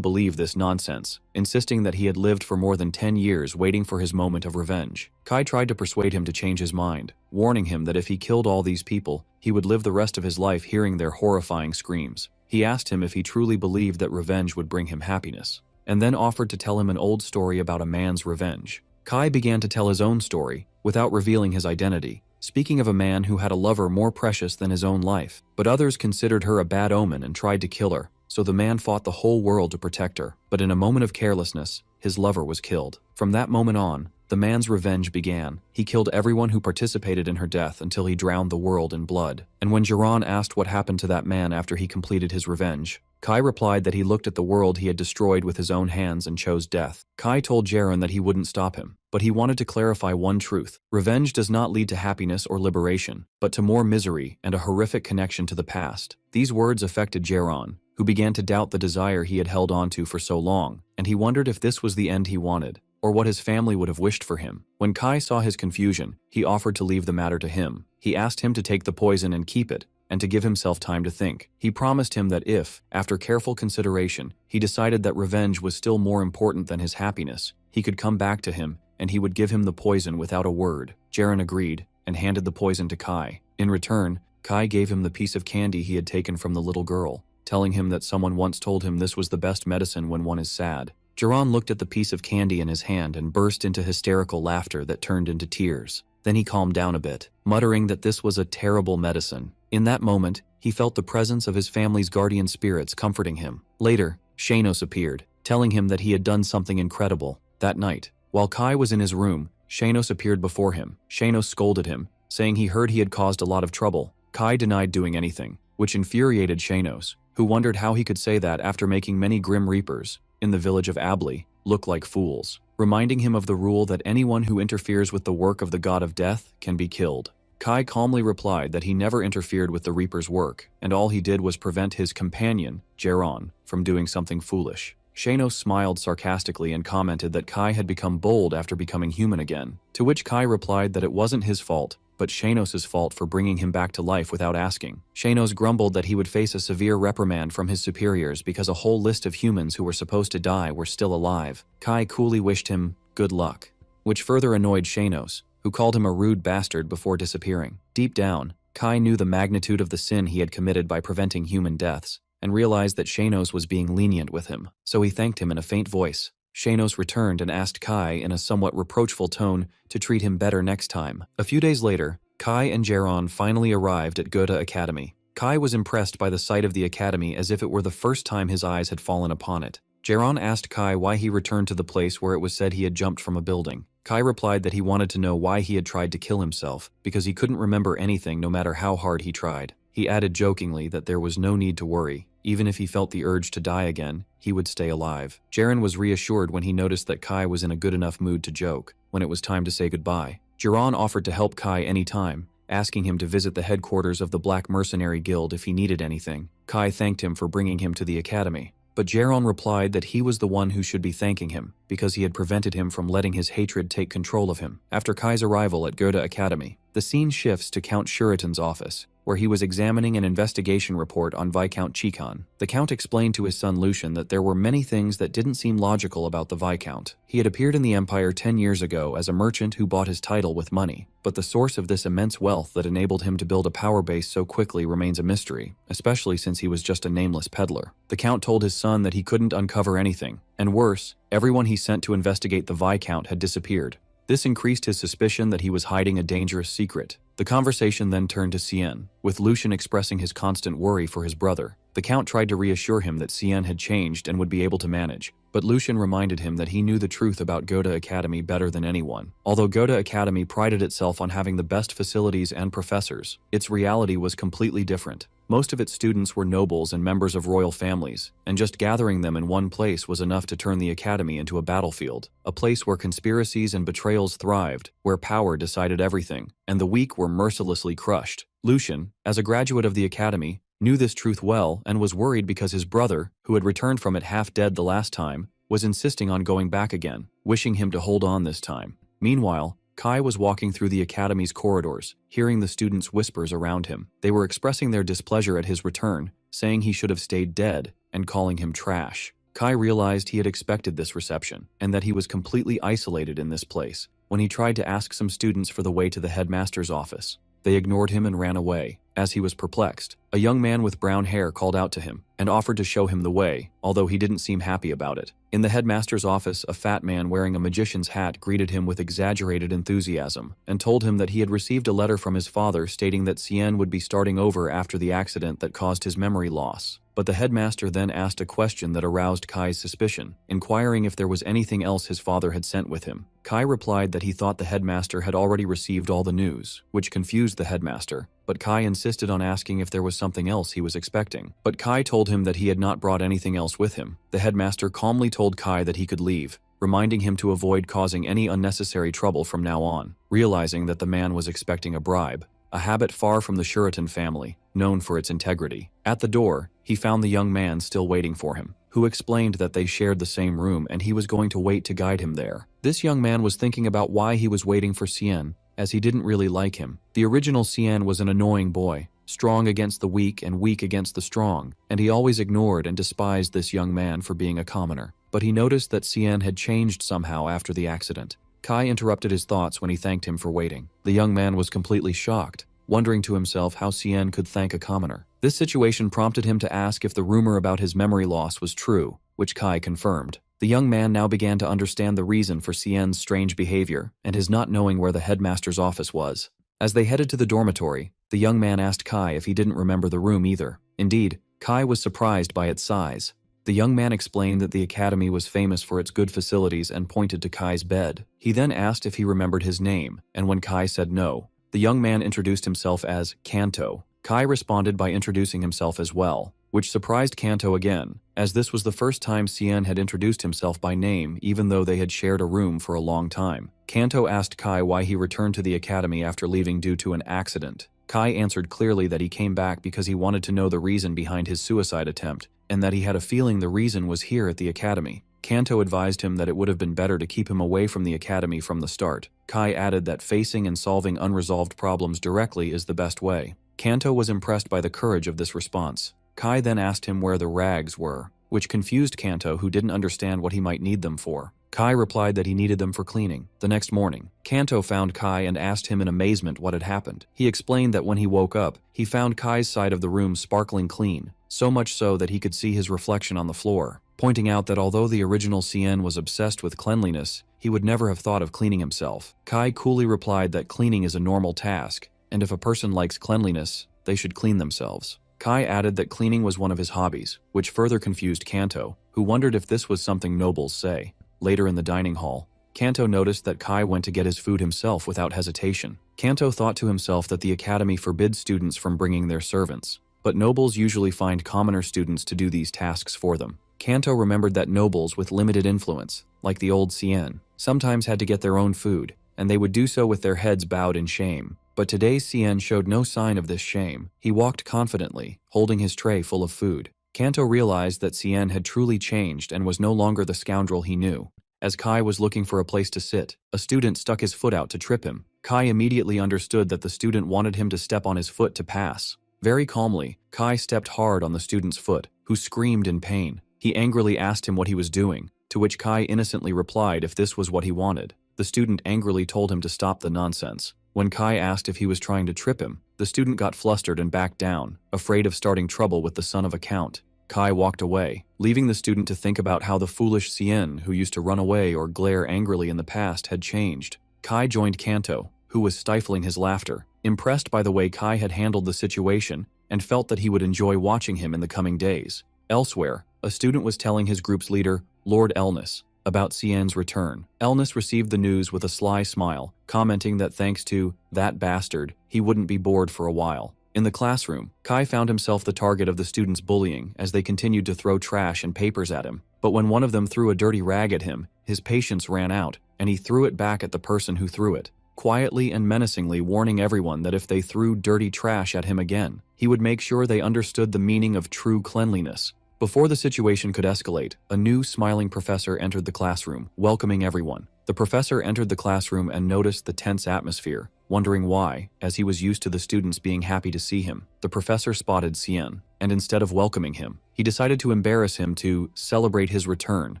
A: believe this nonsense, insisting that he had lived for more than 10 years waiting for his moment of revenge. Kai tried to persuade him to change his mind, warning him that if he killed all these people, he would live the rest of his life hearing their horrifying screams. He asked him if he truly believed that revenge would bring him happiness, and then offered to tell him an old story about a man's revenge. Kai began to tell his own story, without revealing his identity, speaking of a man who had a lover more precious than his own life, but others considered her a bad omen and tried to kill her, so the man fought the whole world to protect her. But in a moment of carelessness, his lover was killed. From that moment on, the man's revenge began. He killed everyone who participated in her death until he drowned the world in blood. And when Jiran asked what happened to that man after he completed his revenge, Kai replied that he looked at the world he had destroyed with his own hands and chose death. Kai told Jiran that he wouldn't stop him, but he wanted to clarify one truth. Revenge does not lead to happiness or liberation, but to more misery and a horrific connection to the past. These words affected Jiran, who began to doubt the desire he had held onto for so long, and he wondered if this was the end he wanted, or what his family would have wished for him. When Kai saw his confusion, he offered to leave the matter to him. He asked him to take the poison and keep it, and to give himself time to think. He promised him that if, after careful consideration, he decided that revenge was still more important than his happiness, he could come back to him, and he would give him the poison without a word. Jiran agreed, and handed the poison to Kai. In return, Kai gave him the piece of candy he had taken from the little girl, telling him that someone once told him this was the best medicine when one is sad. Jiran looked at the piece of candy in his hand and burst into hysterical laughter that turned into tears. Then he calmed down a bit, muttering that this was a terrible medicine. In that moment, he felt the presence of his family's guardian spirits comforting him. Later, Shanos appeared, telling him that he had done something incredible. That night, while Kai was in his room, Shanos appeared before him. Shanos scolded him, saying he heard he had caused a lot of trouble. Kai denied doing anything, which infuriated Shanos, who wondered how he could say that after making many Grim Reapers, in the village of Abli, look like fools, reminding him of the rule that anyone who interferes with the work of the god of death can be killed. Kai calmly replied that he never interfered with the Reaper's work, and all he did was prevent his companion, Jiran, from doing something foolish. Shanos smiled sarcastically and commented that Kai had become bold after becoming human again, to which Kai replied that it wasn't his fault, but Shanos' fault for bringing him back to life without asking. Shanos grumbled that he would face a severe reprimand from his superiors because a whole list of humans who were supposed to die were still alive. Kai coolly wished him good luck, which further annoyed Shanos, who called him a rude bastard before disappearing. Deep down, Kai knew the magnitude of the sin he had committed by preventing human deaths, and realized that Shanos was being lenient with him, so he thanked him in a faint voice. Shanos returned and asked Kai in a somewhat reproachful tone to treat him better next time. A few days later, Kai and Jiran finally arrived at Goethe Academy. Kai was impressed by the sight of the academy as if it were the first time his eyes had fallen upon it. Jiran asked Kai why he returned to the place where it was said he had jumped from a building. Kai replied that he wanted to know why he had tried to kill himself, because he couldn't remember anything no matter how hard he tried. He added jokingly that there was no need to worry. Even if he felt the urge to die again, he would stay alive. Jiran was reassured when he noticed that Kai was in a good enough mood to joke. When it was time to say goodbye, Jiran offered to help Kai anytime, asking him to visit the headquarters of the Black Mercenary Guild if he needed anything. Kai thanked him for bringing him to the academy, but Jiran replied that he was the one who should be thanking him, because he had prevented him from letting his hatred take control of him. After Kai's arrival at Goethe Academy, the scene shifts to Count Shuritan's office. where he was examining an investigation report on Viscount Chikon. The Count explained to his son Lucian that there were many things that didn't seem logical about the Viscount. He had appeared in the Empire 10 years ago as a merchant who bought his title with money, but the source of this immense wealth that enabled him to build a power base so quickly remains a mystery, especially since he was just a nameless peddler. The Count told his son that he couldn't uncover anything, and worse, everyone he sent to investigate the Viscount had disappeared. This increased his suspicion that he was hiding a dangerous secret. The conversation then turned to Seian, with Lucian expressing his constant worry for his brother. The Count tried to reassure him that Seian had changed and would be able to manage, but Lucian reminded him that he knew the truth about Goda Academy better than anyone. Although Goda Academy prided itself on having the best facilities and professors, its reality was completely different. Most of its students were nobles and members of royal families, and just gathering them in one place was enough to turn the academy into a battlefield, a place where conspiracies and betrayals thrived, where power decided everything, and the weak were mercilessly crushed. Lucian, as a graduate of the academy, knew this truth well and was worried because his brother, who had returned from it half dead the last time, was insisting on going back again, wishing him to hold on this time. Meanwhile, Kai was walking through the academy's corridors, hearing the students' whispers around him. They were expressing their displeasure at his return, saying he should have stayed dead, and calling him trash. Kai realized he had expected this reception, and that he was completely isolated in this place. When he tried to ask some students for the way to the headmaster's office, they ignored him and ran away. As he was perplexed, a young man with brown hair called out to him and offered to show him the way, although he didn't seem happy about it. In the headmaster's office, a fat man wearing a magician's hat greeted him with exaggerated enthusiasm and told him that he had received a letter from his father stating that Seian would be starting over after the accident that caused his memory loss. But the headmaster then asked a question that aroused Kai's suspicion, inquiring if there was anything else his father had sent with him. Kai replied that he thought the headmaster had already received all the news, which confused the headmaster, but Kai insisted on asking if there was something else he was expecting. But Kai told him that he had not brought anything else with him. The headmaster calmly told Kai that he could leave, reminding him to avoid causing any unnecessary trouble from now on, realizing that the man was expecting a bribe, a habit far from the Shuritan family, known for its integrity. At the door, he found the young man still waiting for him, who explained that they shared the same room and he was going to wait to guide him there. This young man was thinking about why he was waiting for Seian, as he didn't really like him. The original Seian was an annoying boy, strong against the weak and weak against the strong, and he always ignored and despised this young man for being a commoner. But he noticed that Seian had changed somehow after the accident. Kai interrupted his thoughts when he thanked him for waiting. The young man was completely shocked, wondering to himself how Seian could thank a commoner. This situation prompted him to ask if the rumor about his memory loss was true, which Kai confirmed. The young man now began to understand the reason for Seian's strange behavior and his not knowing where the headmaster's office was. As they headed to the dormitory, the young man asked Kai if he didn't remember the room either. Indeed, Kai was surprised by its size. The young man explained that the academy was famous for its good facilities and pointed to Kai's bed. He then asked if he remembered his name, and when Kai said no, the young man introduced himself as Kanto. Kai responded by introducing himself as well, which surprised Kanto again, as this was the first time Seian had introduced himself by name even though they had shared a room for a long time. Kanto asked Kai why he returned to the academy after leaving due to an accident. Kai answered clearly that he came back because he wanted to know the reason behind his suicide attempt, and that he had a feeling the reason was here at the academy. Kanto advised him that it would have been better to keep him away from the academy from the start. Kai added that facing and solving unresolved problems directly is the best way. Kanto was impressed by the courage of this response. Kai then asked him where the rags were, which confused Kanto, who didn't understand what he might need them for. Kai replied that he needed them for cleaning. The next morning, Kanto found Kai and asked him in amazement what had happened. He explained that when he woke up, he found Kai's side of the room sparkling clean, so much so that he could see his reflection on the floor, pointing out that although the original Seian was obsessed with cleanliness, he would never have thought of cleaning himself. Kai coolly replied that cleaning is a normal task, and if a person likes cleanliness, they should clean themselves. Kai added that cleaning was one of his hobbies, which further confused Kanto, who wondered if this was something nobles say. Later in the dining hall, Kanto noticed that Kai went to get his food himself without hesitation. Kanto thought to himself that the academy forbids students from bringing their servants, but nobles usually find commoner students to do these tasks for them. Kanto remembered that nobles with limited influence, like the old Seian, sometimes had to get their own food, and they would do so with their heads bowed in shame. But today's Seian showed no sign of this shame. He walked confidently, holding his tray full of food. Kanto realized that Seian had truly changed and was no longer the scoundrel he knew. As Kai was looking for a place to sit, a student stuck his foot out to trip him. Kai immediately understood that the student wanted him to step on his foot to pass. Very calmly, Kai stepped hard on the student's foot, who screamed in pain. He angrily asked him what he was doing, to which Kai innocently replied if this was what he wanted. The student angrily told him to stop the nonsense. When Kai asked if he was trying to trip him, the student got flustered and backed down, afraid of starting trouble with the son of a count. Kai walked away, leaving the student to think about how the foolish Seian, who used to run away or glare angrily in the past, had changed. Kai joined Kanto, who was stifling his laughter, impressed by the way Kai had handled the situation, and felt that he would enjoy watching him in the coming days. Elsewhere, a student was telling his group's leader, Lord Elnus, about Seian's return. Elnus received the news with a sly smile, commenting that thanks to that bastard, he wouldn't be bored for a while. In the classroom, Kai found himself the target of the students' bullying as they continued to throw trash and papers at him. But when one of them threw a dirty rag at him, his patience ran out, and he threw it back at the person who threw it, quietly and menacingly warning everyone that if they threw dirty trash at him again, he would make sure they understood the meaning of true cleanliness. Before the situation could escalate, a new smiling professor entered the classroom, welcoming everyone. The professor entered the classroom and noticed the tense atmosphere, wondering why, as he was used to the students being happy to see him. The professor spotted Seian, and instead of welcoming him, he decided to embarrass him to celebrate his return,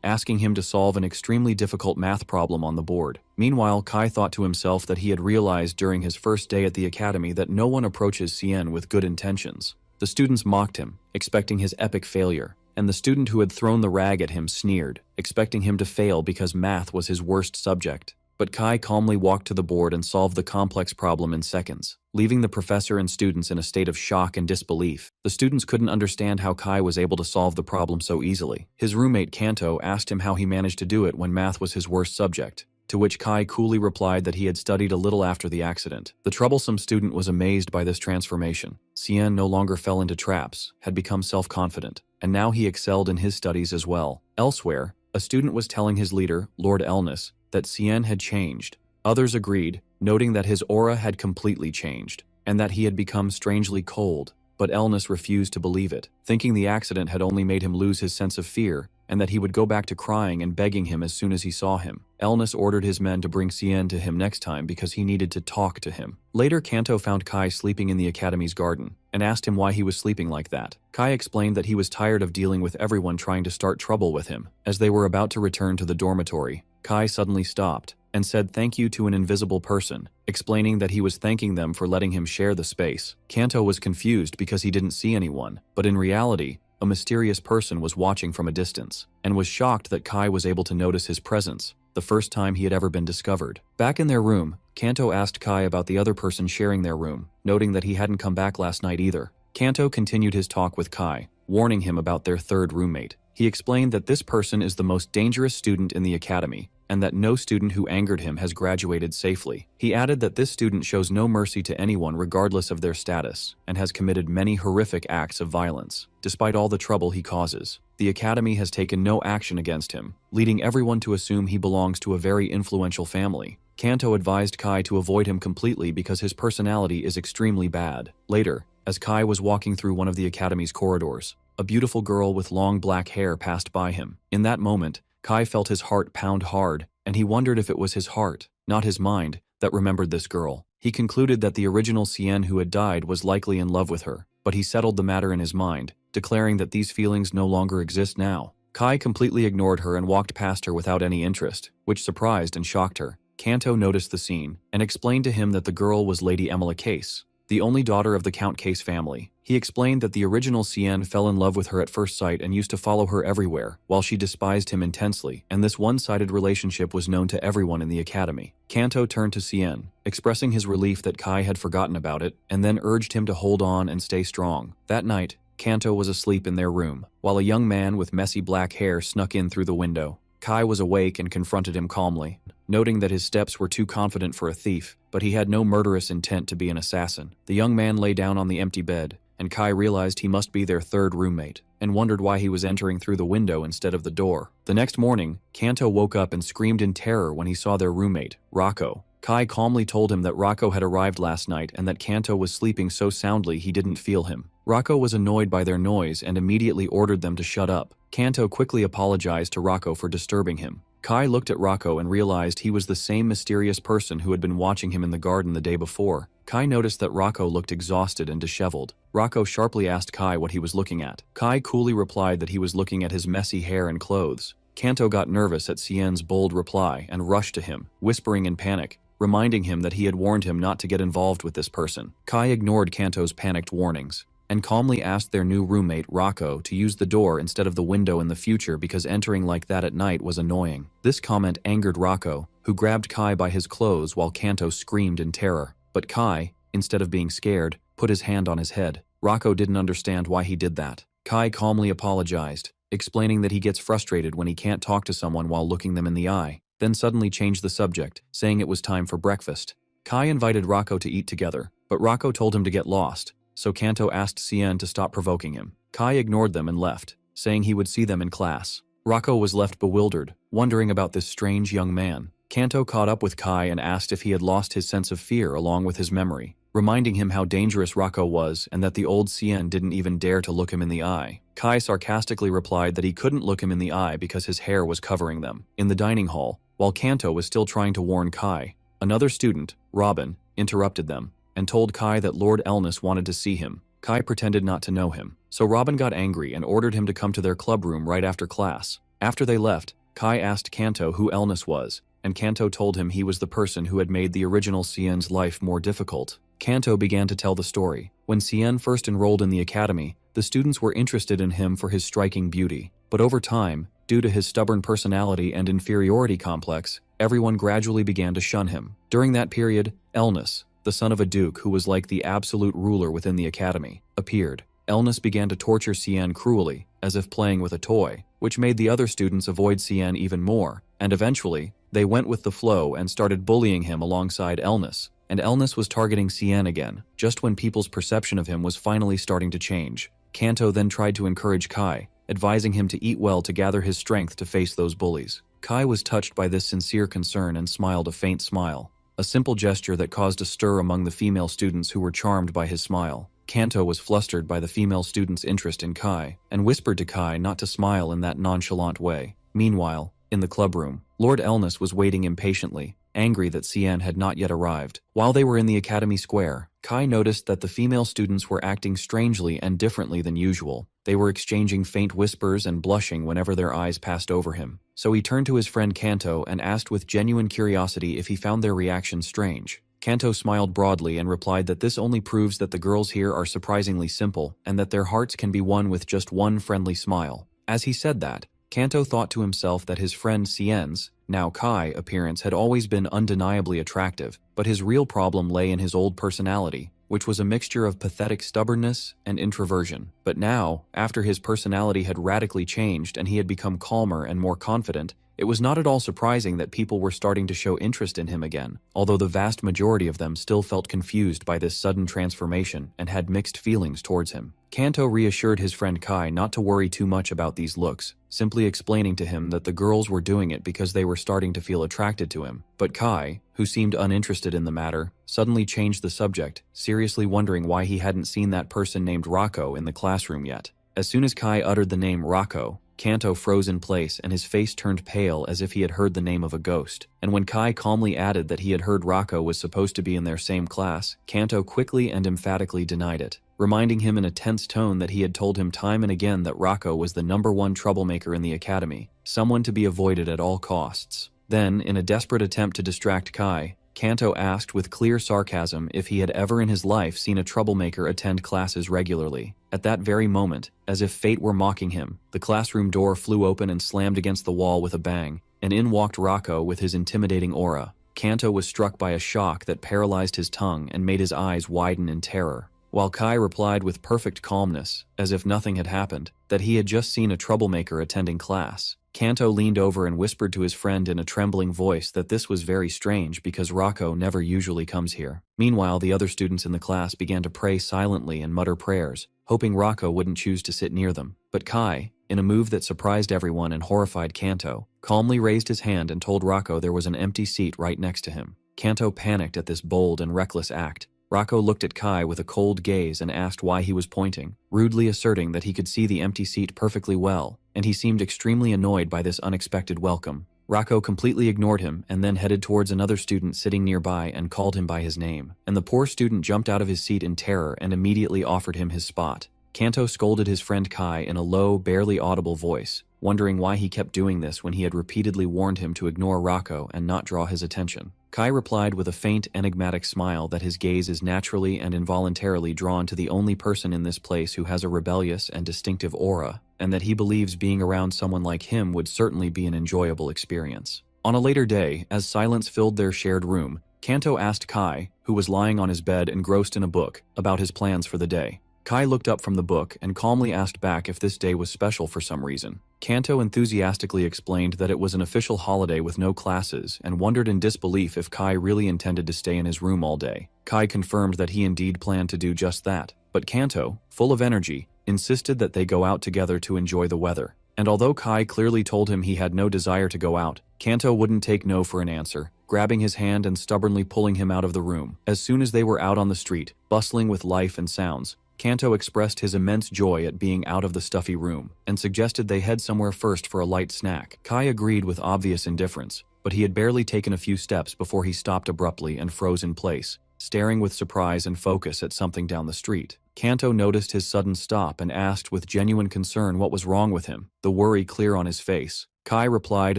A: asking him to solve an extremely difficult math problem on the board. Meanwhile, Kai thought to himself that he had realized during his first day at the academy that no one approaches Seian with good intentions. The students mocked him, expecting his epic failure, and the student who had thrown the rag at him sneered, expecting him to fail because math was his worst subject. But Kai calmly walked to the board and solved the complex problem in seconds, leaving the professor and students in a state of shock and disbelief. The students couldn't understand how Kai was able to solve the problem so easily. His roommate Kanto asked him how he managed to do it when math was his worst subject, to which Kai coolly replied that he had studied a little after the accident. The troublesome student was amazed by this transformation. Seian no longer fell into traps, had become self-confident, and now he excelled in his studies as well. Elsewhere, a student was telling his leader, Lord Elnus, that Seian had changed. Others agreed, noting that his aura had completely changed, and that he had become strangely cold. But Elnus refused to believe it, thinking the accident had only made him lose his sense of fear, and that he would go back to crying and begging him as soon as he saw him. Elnus ordered his men to bring Seian to him next time because he needed to talk to him. Later, Kanto found Kai sleeping in the academy's garden, and asked him why he was sleeping like that. Kai explained that he was tired of dealing with everyone trying to start trouble with him. As they were about to return to the dormitory, Kai suddenly stopped, and said thank you to an invisible person, explaining that he was thanking them for letting him share the space. Kanto was confused because he didn't see anyone, but in reality, a mysterious person was watching from a distance, and was shocked that Kai was able to notice his presence, the first time he had ever been discovered. Back in their room, Kanto asked Kai about the other person sharing their room, noting that he hadn't come back last night either. Kanto continued his talk with Kai, warning him about their third roommate. He explained that this person is the most dangerous student in the academy, and that no student who angered him has graduated safely. He added that this student shows no mercy to anyone regardless of their status, and has committed many horrific acts of violence. Despite all the trouble he causes, the academy has taken no action against him, leading everyone to assume he belongs to a very influential family. Kanto advised Kai to avoid him completely because his personality is extremely bad. Later, as Kai was walking through one of the academy's corridors, a beautiful girl with long black hair passed by him. In that moment, Kai felt his heart pound hard, and he wondered if it was his heart, not his mind, that remembered this girl. He concluded that the original Seian who had died was likely in love with her, but he settled the matter in his mind, declaring that these feelings no longer exist now. Kai completely ignored her and walked past her without any interest, which surprised and shocked her. Kanto noticed the scene, and explained to him that the girl was Lady Emilia Case, the only daughter of the Count Case family. He explained that the original Seian fell in love with her at first sight and used to follow her everywhere, while she despised him intensely, and this one-sided relationship was known to everyone in the academy. Kanto turned to Seian, expressing his relief that Kai had forgotten about it, and then urged him to hold on and stay strong. That night, Kanto was asleep in their room, while a young man with messy black hair snuck in through the window. Kai was awake and confronted him calmly, noting that his steps were too confident for a thief, but he had no murderous intent to be an assassin. The young man lay down on the empty bed, and Kai realized he must be their third roommate, and wondered why he was entering through the window instead of the door. The next morning, Kanto woke up and screamed in terror when he saw their roommate, Rocco, Kai calmly told him that Rocco had arrived last night and that Kanto was sleeping so soundly he didn't feel him. Rocco was annoyed by their noise and immediately ordered them to shut up. Kanto quickly apologized to Rocco for disturbing him. Kai looked at Rocco and realized he was the same mysterious person who had been watching him in the garden the day before. Kai noticed that Rocco looked exhausted and disheveled. Rocco sharply asked Kai what he was looking at. Kai coolly replied that he was looking at his messy hair and clothes. Kanto got nervous at Seian's bold reply and rushed to him, whispering in panic, reminding him that he had warned him not to get involved with this person. Kai ignored Kanto's panicked warnings and calmly asked their new roommate, Rocco, to use the door instead of the window in the future because entering like that at night was annoying. This comment angered Rocco, who grabbed Kai by his clothes while Kanto screamed in terror. But Kai, instead of being scared, put his hand on his head. Rocco didn't understand why he did that. Kai calmly apologized, explaining that he gets frustrated when he can't talk to someone while looking them in the eye, then suddenly changed the subject, saying it was time for breakfast. Kai invited Rocco to eat together, but Rocco told him to get lost, so Kanto asked Seian to stop provoking him. Kai ignored them and left, saying he would see them in class. Rocco was left bewildered, wondering about this strange young man. Kanto caught up with Kai and asked if he had lost his sense of fear along with his memory, reminding him how dangerous Rocco was and that the old Seian didn't even dare to look him in the eye. Kai sarcastically replied that he couldn't look him in the eye because his hair was covering them. In the dining hall, while Kanto was still trying to warn Kai, another student, Robin, interrupted them and told Kai that Lord Elnis wanted to see him. Kai pretended not to know him, so Robin got angry and ordered him to come to their club room right after class. After they left, Kai asked Kanto who Elnis was, and Kanto told him he was the person who had made the original Seian's life more difficult. Kanto began to tell the story. When Seian first enrolled in the academy, the students were interested in him for his striking beauty, but over time, due to his stubborn personality and inferiority complex, everyone gradually began to shun him. During that period, Elnis, the son of a duke who was like the absolute ruler within the academy, appeared. Elnis began to torture Seian cruelly, as if playing with a toy, which made the other students avoid Seian even more, and eventually, they went with the flow and started bullying him alongside Elnis. And Elnis was targeting Seian again, just when people's perception of him was finally starting to change. Kanto then tried to encourage Kai, advising him to eat well to gather his strength to face those bullies. Kai was touched by this sincere concern and smiled a faint smile, a simple gesture that caused a stir among the female students who were charmed by his smile. Kanto was flustered by the female students' interest in Kai, and whispered to Kai not to smile in that nonchalant way. Meanwhile, in the clubroom, Lord Elnis was waiting impatiently, angry that Seian had not yet arrived. While they were in the academy square, Kai noticed that the female students were acting strangely and differently than usual. They were exchanging faint whispers and blushing whenever their eyes passed over him. So he turned to his friend Kanto and asked with genuine curiosity if he found their reaction strange. Kanto smiled broadly and replied that this only proves that the girls here are surprisingly simple and that their hearts can be won with just one friendly smile. As he said that, Kanto thought to himself that his friend Seian's, now Kai, appearance had always been undeniably attractive, but his real problem lay in his old personality, which was a mixture of pathetic stubbornness and introversion. But now, after his personality had radically changed and he had become calmer and more confident, it was not at all surprising that people were starting to show interest in him again, although the vast majority of them still felt confused by this sudden transformation and had mixed feelings towards him. Kanto reassured his friend Kai not to worry too much about these looks, simply explaining to him that the girls were doing it because they were starting to feel attracted to him. But Kai, who seemed uninterested in the matter, suddenly changed the subject, seriously wondering why he hadn't seen that person named Rocco in the classroom yet. As soon as Kai uttered the name Rocco, Kanto froze in place and his face turned pale as if he had heard the name of a ghost. And when Kai calmly added that he had heard Rocco was supposed to be in their same class, Kanto quickly and emphatically denied it, reminding him in a tense tone that he had told him time and again that Rocco was the #1 troublemaker in the academy, someone to be avoided at all costs. Then, in a desperate attempt to distract Kai, Kanto asked with clear sarcasm if he had ever in his life seen a troublemaker attend classes regularly. At that very moment, as if fate were mocking him, the classroom door flew open and slammed against the wall with a bang, and in walked Rocco with his intimidating aura. Kanto was struck by a shock that paralyzed his tongue and made his eyes widen in terror, while Kai replied with perfect calmness, as if nothing had happened, that he had just seen a troublemaker attending class. Kanto leaned over and whispered to his friend in a trembling voice that this was very strange because Rocco never usually comes here. Meanwhile, the other students in the class began to pray silently and mutter prayers, hoping Rocco wouldn't choose to sit near them. But Kai, in a move that surprised everyone and horrified Kanto, calmly raised his hand and told Rocco there was an empty seat right next to him. Kanto panicked at this bold and reckless act. Rako looked at Kai with a cold gaze and asked why he was pointing, rudely asserting that he could see the empty seat perfectly well, and he seemed extremely annoyed by this unexpected welcome. Rako completely ignored him and then headed towards another student sitting nearby and called him by his name, and the poor student jumped out of his seat in terror and immediately offered him his spot. Kanto scolded his friend Kai in a low, barely audible voice, wondering why he kept doing this when he had repeatedly warned him to ignore Rako and not draw his attention. Kai replied with a faint, enigmatic smile that his gaze is naturally and involuntarily drawn to the only person in this place who has a rebellious and distinctive aura, and that he believes being around someone like him would certainly be an enjoyable experience. On a later day, as silence filled their shared room, Kanto asked Kai, who was lying on his bed engrossed in a book, about his plans for the day. Kai looked up from the book and calmly asked back if this day was special for some reason. Kanto enthusiastically explained that it was an official holiday with no classes and wondered in disbelief if Kai really intended to stay in his room all day. Kai confirmed that he indeed planned to do just that, but Kanto, full of energy, insisted that they go out together to enjoy the weather. And although Kai clearly told him he had no desire to go out, Kanto wouldn't take no for an answer, grabbing his hand and stubbornly pulling him out of the room. As soon as they were out on the street, bustling with life and sounds, Kanto expressed his immense joy at being out of the stuffy room, and suggested they head somewhere first for a light snack. Kai agreed with obvious indifference, but he had barely taken a few steps before he stopped abruptly and froze in place, staring with surprise and focus at something down the street. Kanto noticed his sudden stop and asked with genuine concern what was wrong with him, the worry clear on his face. Kai replied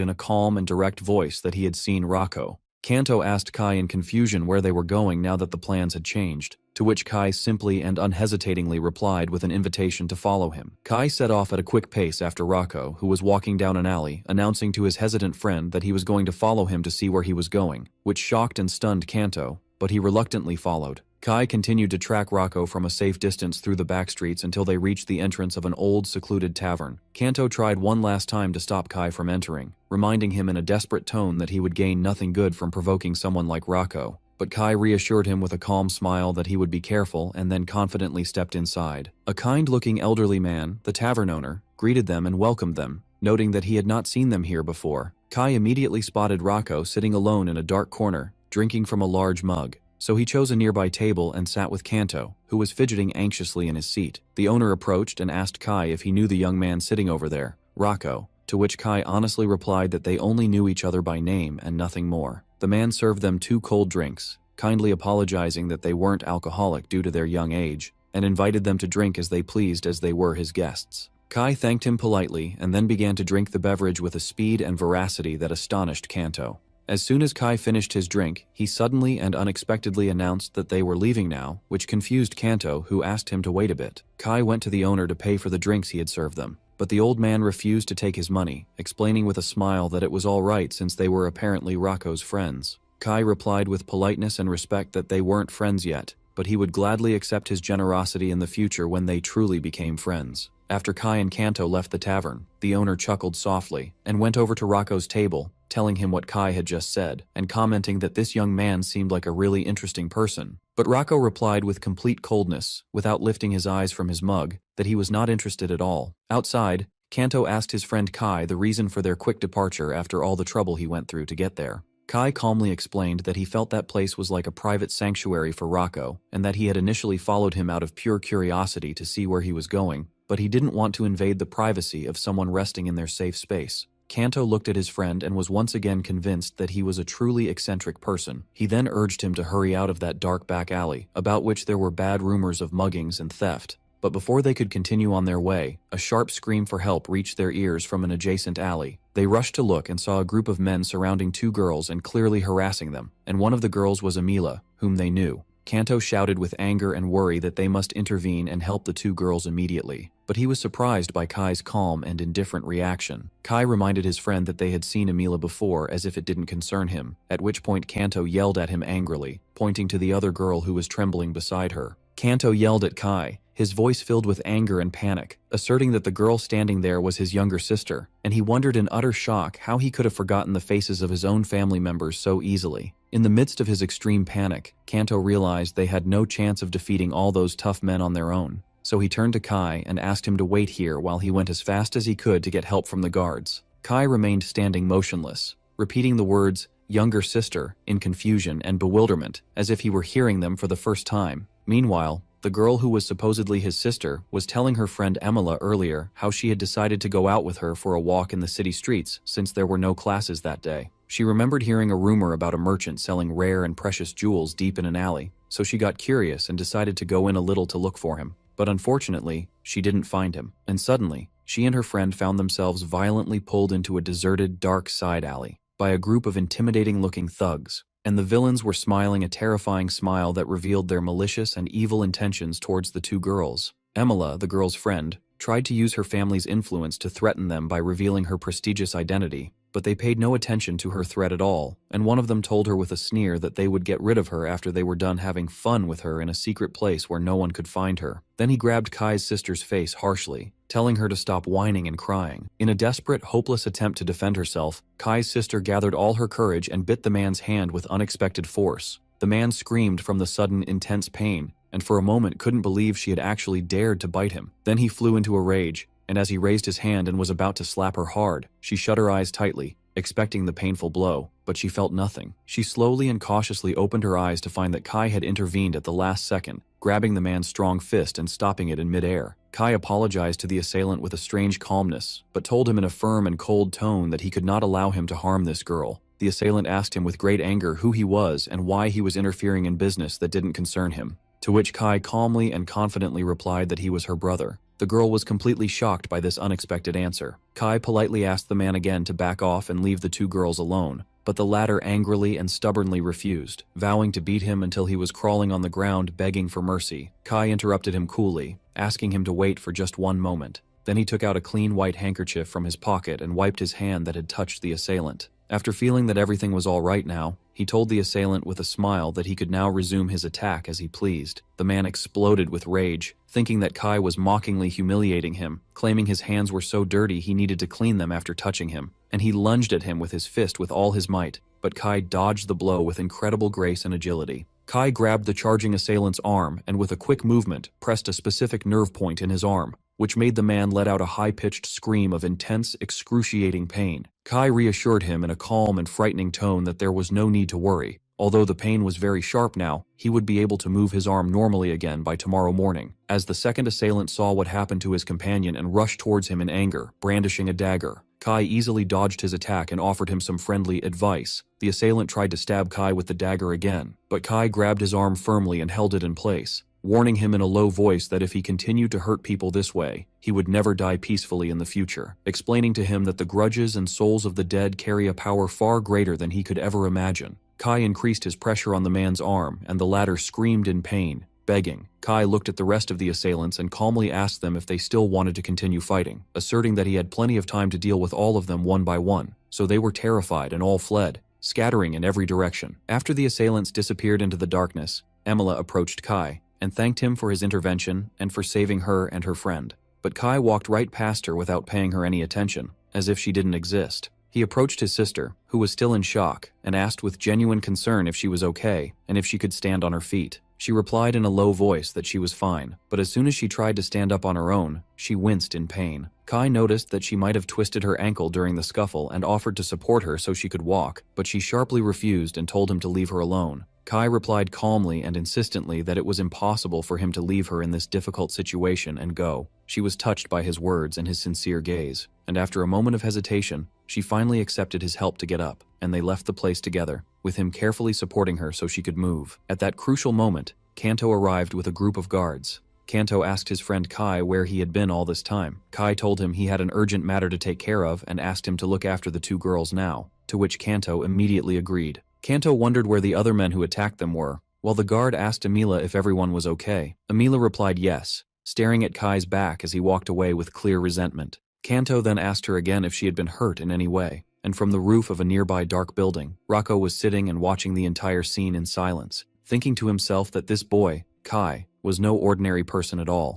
A: in a calm and direct voice that he had seen Rako. Kanto asked Kai in confusion where they were going now that the plans had changed, to which Kai simply and unhesitatingly replied with an invitation to follow him. Kai set off at a quick pace after Rako, who was walking down an alley, announcing to his hesitant friend that he was going to follow him to see where he was going, which shocked and stunned Kanto, but he reluctantly followed. Kai continued to track Rako from a safe distance through the back streets until they reached the entrance of an old, secluded tavern. Kanto tried one last time to stop Kai from entering, reminding him in a desperate tone that he would gain nothing good from provoking someone like Rako, but Kai reassured him with a calm smile that he would be careful and then confidently stepped inside. A kind-looking elderly man, the tavern owner, greeted them and welcomed them, noting that he had not seen them here before. Kai immediately spotted Rako sitting alone in a dark corner, drinking from a large mug. So he chose a nearby table and sat with Kanto, who was fidgeting anxiously in his seat. The owner approached and asked Kai if he knew the young man sitting over there, Rako, to which Kai honestly replied that they only knew each other by name and nothing more. The man served them 2 cold drinks, kindly apologizing that they weren't alcoholic due to their young age, and invited them to drink as they pleased as they were his guests. Kai thanked him politely and then began to drink the beverage with a speed and veracity that astonished Kanto. As soon as Kai finished his drink, he suddenly and unexpectedly announced that they were leaving now, which confused Kanto, who asked him to wait a bit. Kai went to the owner to pay for the drinks he had served them, but the old man refused to take his money, explaining with a smile that it was all right since they were apparently Rako's friends. Kai replied with politeness and respect that they weren't friends yet, but he would gladly accept his generosity in the future when they truly became friends. After Kai and Kanto left the tavern, the owner chuckled softly and went over to Rako's table, telling him what Kai had just said, and commenting that this young man seemed like a really interesting person. But Rako replied with complete coldness, without lifting his eyes from his mug, that he was not interested at all. Outside, Kanto asked his friend Kai the reason for their quick departure after all the trouble he went through to get there. Kai calmly explained that he felt that place was like a private sanctuary for Rako, and that he had initially followed him out of pure curiosity to see where he was going, but he didn't want to invade the privacy of someone resting in their safe space. Kanto looked at his friend and was once again convinced that he was a truly eccentric person. He then urged him to hurry out of that dark back alley, about which there were bad rumors of muggings and theft. But before they could continue on their way, a sharp scream for help reached their ears from an adjacent alley. They rushed to look and saw a group of men surrounding 2 girls and clearly harassing them, and one of the girls was Amila, whom they knew. Kanto shouted with anger and worry that they must intervene and help the 2 girls immediately, but he was surprised by Kai's calm and indifferent reaction. Kai reminded his friend that they had seen Amila before as if it didn't concern him, at which point Kanto yelled at him angrily, pointing to the other girl who was trembling beside her. Kanto yelled at Kai, his voice filled with anger and panic, asserting that the girl standing there was his younger sister, and he wondered in utter shock how he could have forgotten the faces of his own family members so easily. In the midst of his extreme panic, Kanto realized they had no chance of defeating all those tough men on their own, so he turned to Kai and asked him to wait here while he went as fast as he could to get help from the guards. Kai remained standing motionless, repeating the words, younger sister, in confusion and bewilderment, as if he were hearing them for the first time. Meanwhile, the girl who was supposedly his sister was telling her friend Emila earlier how she had decided to go out with her for a walk in the city streets since there were no classes that day. She remembered hearing a rumor about a merchant selling rare and precious jewels deep in an alley, so she got curious and decided to go in a little to look for him. But unfortunately, she didn't find him, and suddenly, she and her friend found themselves violently pulled into a deserted, dark side alley by a group of intimidating-looking thugs. And the villains were smiling a terrifying smile that revealed their malicious and evil intentions towards the two girls. Emila, the girl's friend, tried to use her family's influence to threaten them by revealing her prestigious identity, but they paid no attention to her threat at all, and one of them told her with a sneer that they would get rid of her after they were done having fun with her in a secret place where no one could find her. Then he grabbed Kai's sister's face harshly, telling her to stop whining and crying. In a desperate, hopeless attempt to defend herself, Kai's sister gathered all her courage and bit the man's hand with unexpected force. The man screamed from the sudden, intense pain, and for a moment couldn't believe she had actually dared to bite him. Then he flew into a rage, and as he raised his hand and was about to slap her hard, she shut her eyes tightly, expecting the painful blow, but she felt nothing. She slowly and cautiously opened her eyes to find that Kai had intervened at the last second, grabbing the man's strong fist and stopping it in midair. Kai apologized to the assailant with a strange calmness, but told him in a firm and cold tone that he could not allow him to harm this girl. The assailant asked him with great anger who he was and why he was interfering in business that didn't concern him, to which Kai calmly and confidently replied that he was her brother. The girl was completely shocked by this unexpected answer. Kai politely asked the man again to back off and leave the two girls alone, but the latter angrily and stubbornly refused, vowing to beat him until he was crawling on the ground begging for mercy. Kai interrupted him coolly, asking him to wait for just one moment. Then he took out a clean white handkerchief from his pocket and wiped his hand that had touched the assailant. After feeling that everything was all right now, he told the assailant with a smile that he could now resume his attack as he pleased. The man exploded with rage, thinking that Kai was mockingly humiliating him, claiming his hands were so dirty he needed to clean them after touching him, and he lunged at him with his fist with all his might, but Kai dodged the blow with incredible grace and agility. Kai grabbed the charging assailant's arm and with a quick movement pressed a specific nerve point in his arm, which made the man let out a high-pitched scream of intense, excruciating pain. Kai reassured him in a calm and frightening tone that there was no need to worry. Although the pain was very sharp now, he would be able to move his arm normally again by tomorrow morning. As the second assailant saw what happened to his companion and rushed towards him in anger, brandishing a dagger, Kai easily dodged his attack and offered him some friendly advice. The assailant tried to stab Kai with the dagger again, but Kai grabbed his arm firmly and held it in place, warning him in a low voice that if he continued to hurt people this way, he would never die peacefully in the future, explaining to him that the grudges and souls of the dead carry a power far greater than he could ever imagine. Kai increased his pressure on the man's arm, and the latter screamed in pain, begging. Kai looked at the rest of the assailants and calmly asked them if they still wanted to continue fighting, asserting that he had plenty of time to deal with all of them one by one, so they were terrified and all fled, scattering in every direction. After the assailants disappeared into the darkness, Emila approached Kai and thanked him for his intervention and for saving her and her friend. But Kai walked right past her without paying her any attention, as if she didn't exist. He approached his sister, who was still in shock, and asked with genuine concern if she was okay and if she could stand on her feet. She replied in a low voice that she was fine, but as soon as she tried to stand up on her own, she winced in pain. Kai noticed that she might have twisted her ankle during the scuffle and offered to support her so she could walk, but she sharply refused and told him to leave her alone. Kai replied calmly and insistently that it was impossible for him to leave her in this difficult situation and go. She was touched by his words and his sincere gaze, and after a moment of hesitation, she finally accepted his help to get up, and they left the place together, with him carefully supporting her so she could move. At that crucial moment, Kanto arrived with a group of guards. Kanto asked his friend Kai where he had been all this time. Kai told him he had an urgent matter to take care of and asked him to look after the two girls now, to which Kanto immediately agreed. Kanto wondered where the other men who attacked them were, while the guard asked Emila if everyone was okay. Emila replied yes, staring at Kai's back as he walked away with clear resentment. Kanto then asked her again if she had been hurt in any way, and from the roof of a nearby dark building, Rako was sitting and watching the entire scene in silence, thinking to himself that this boy, Kai, was no ordinary person at all.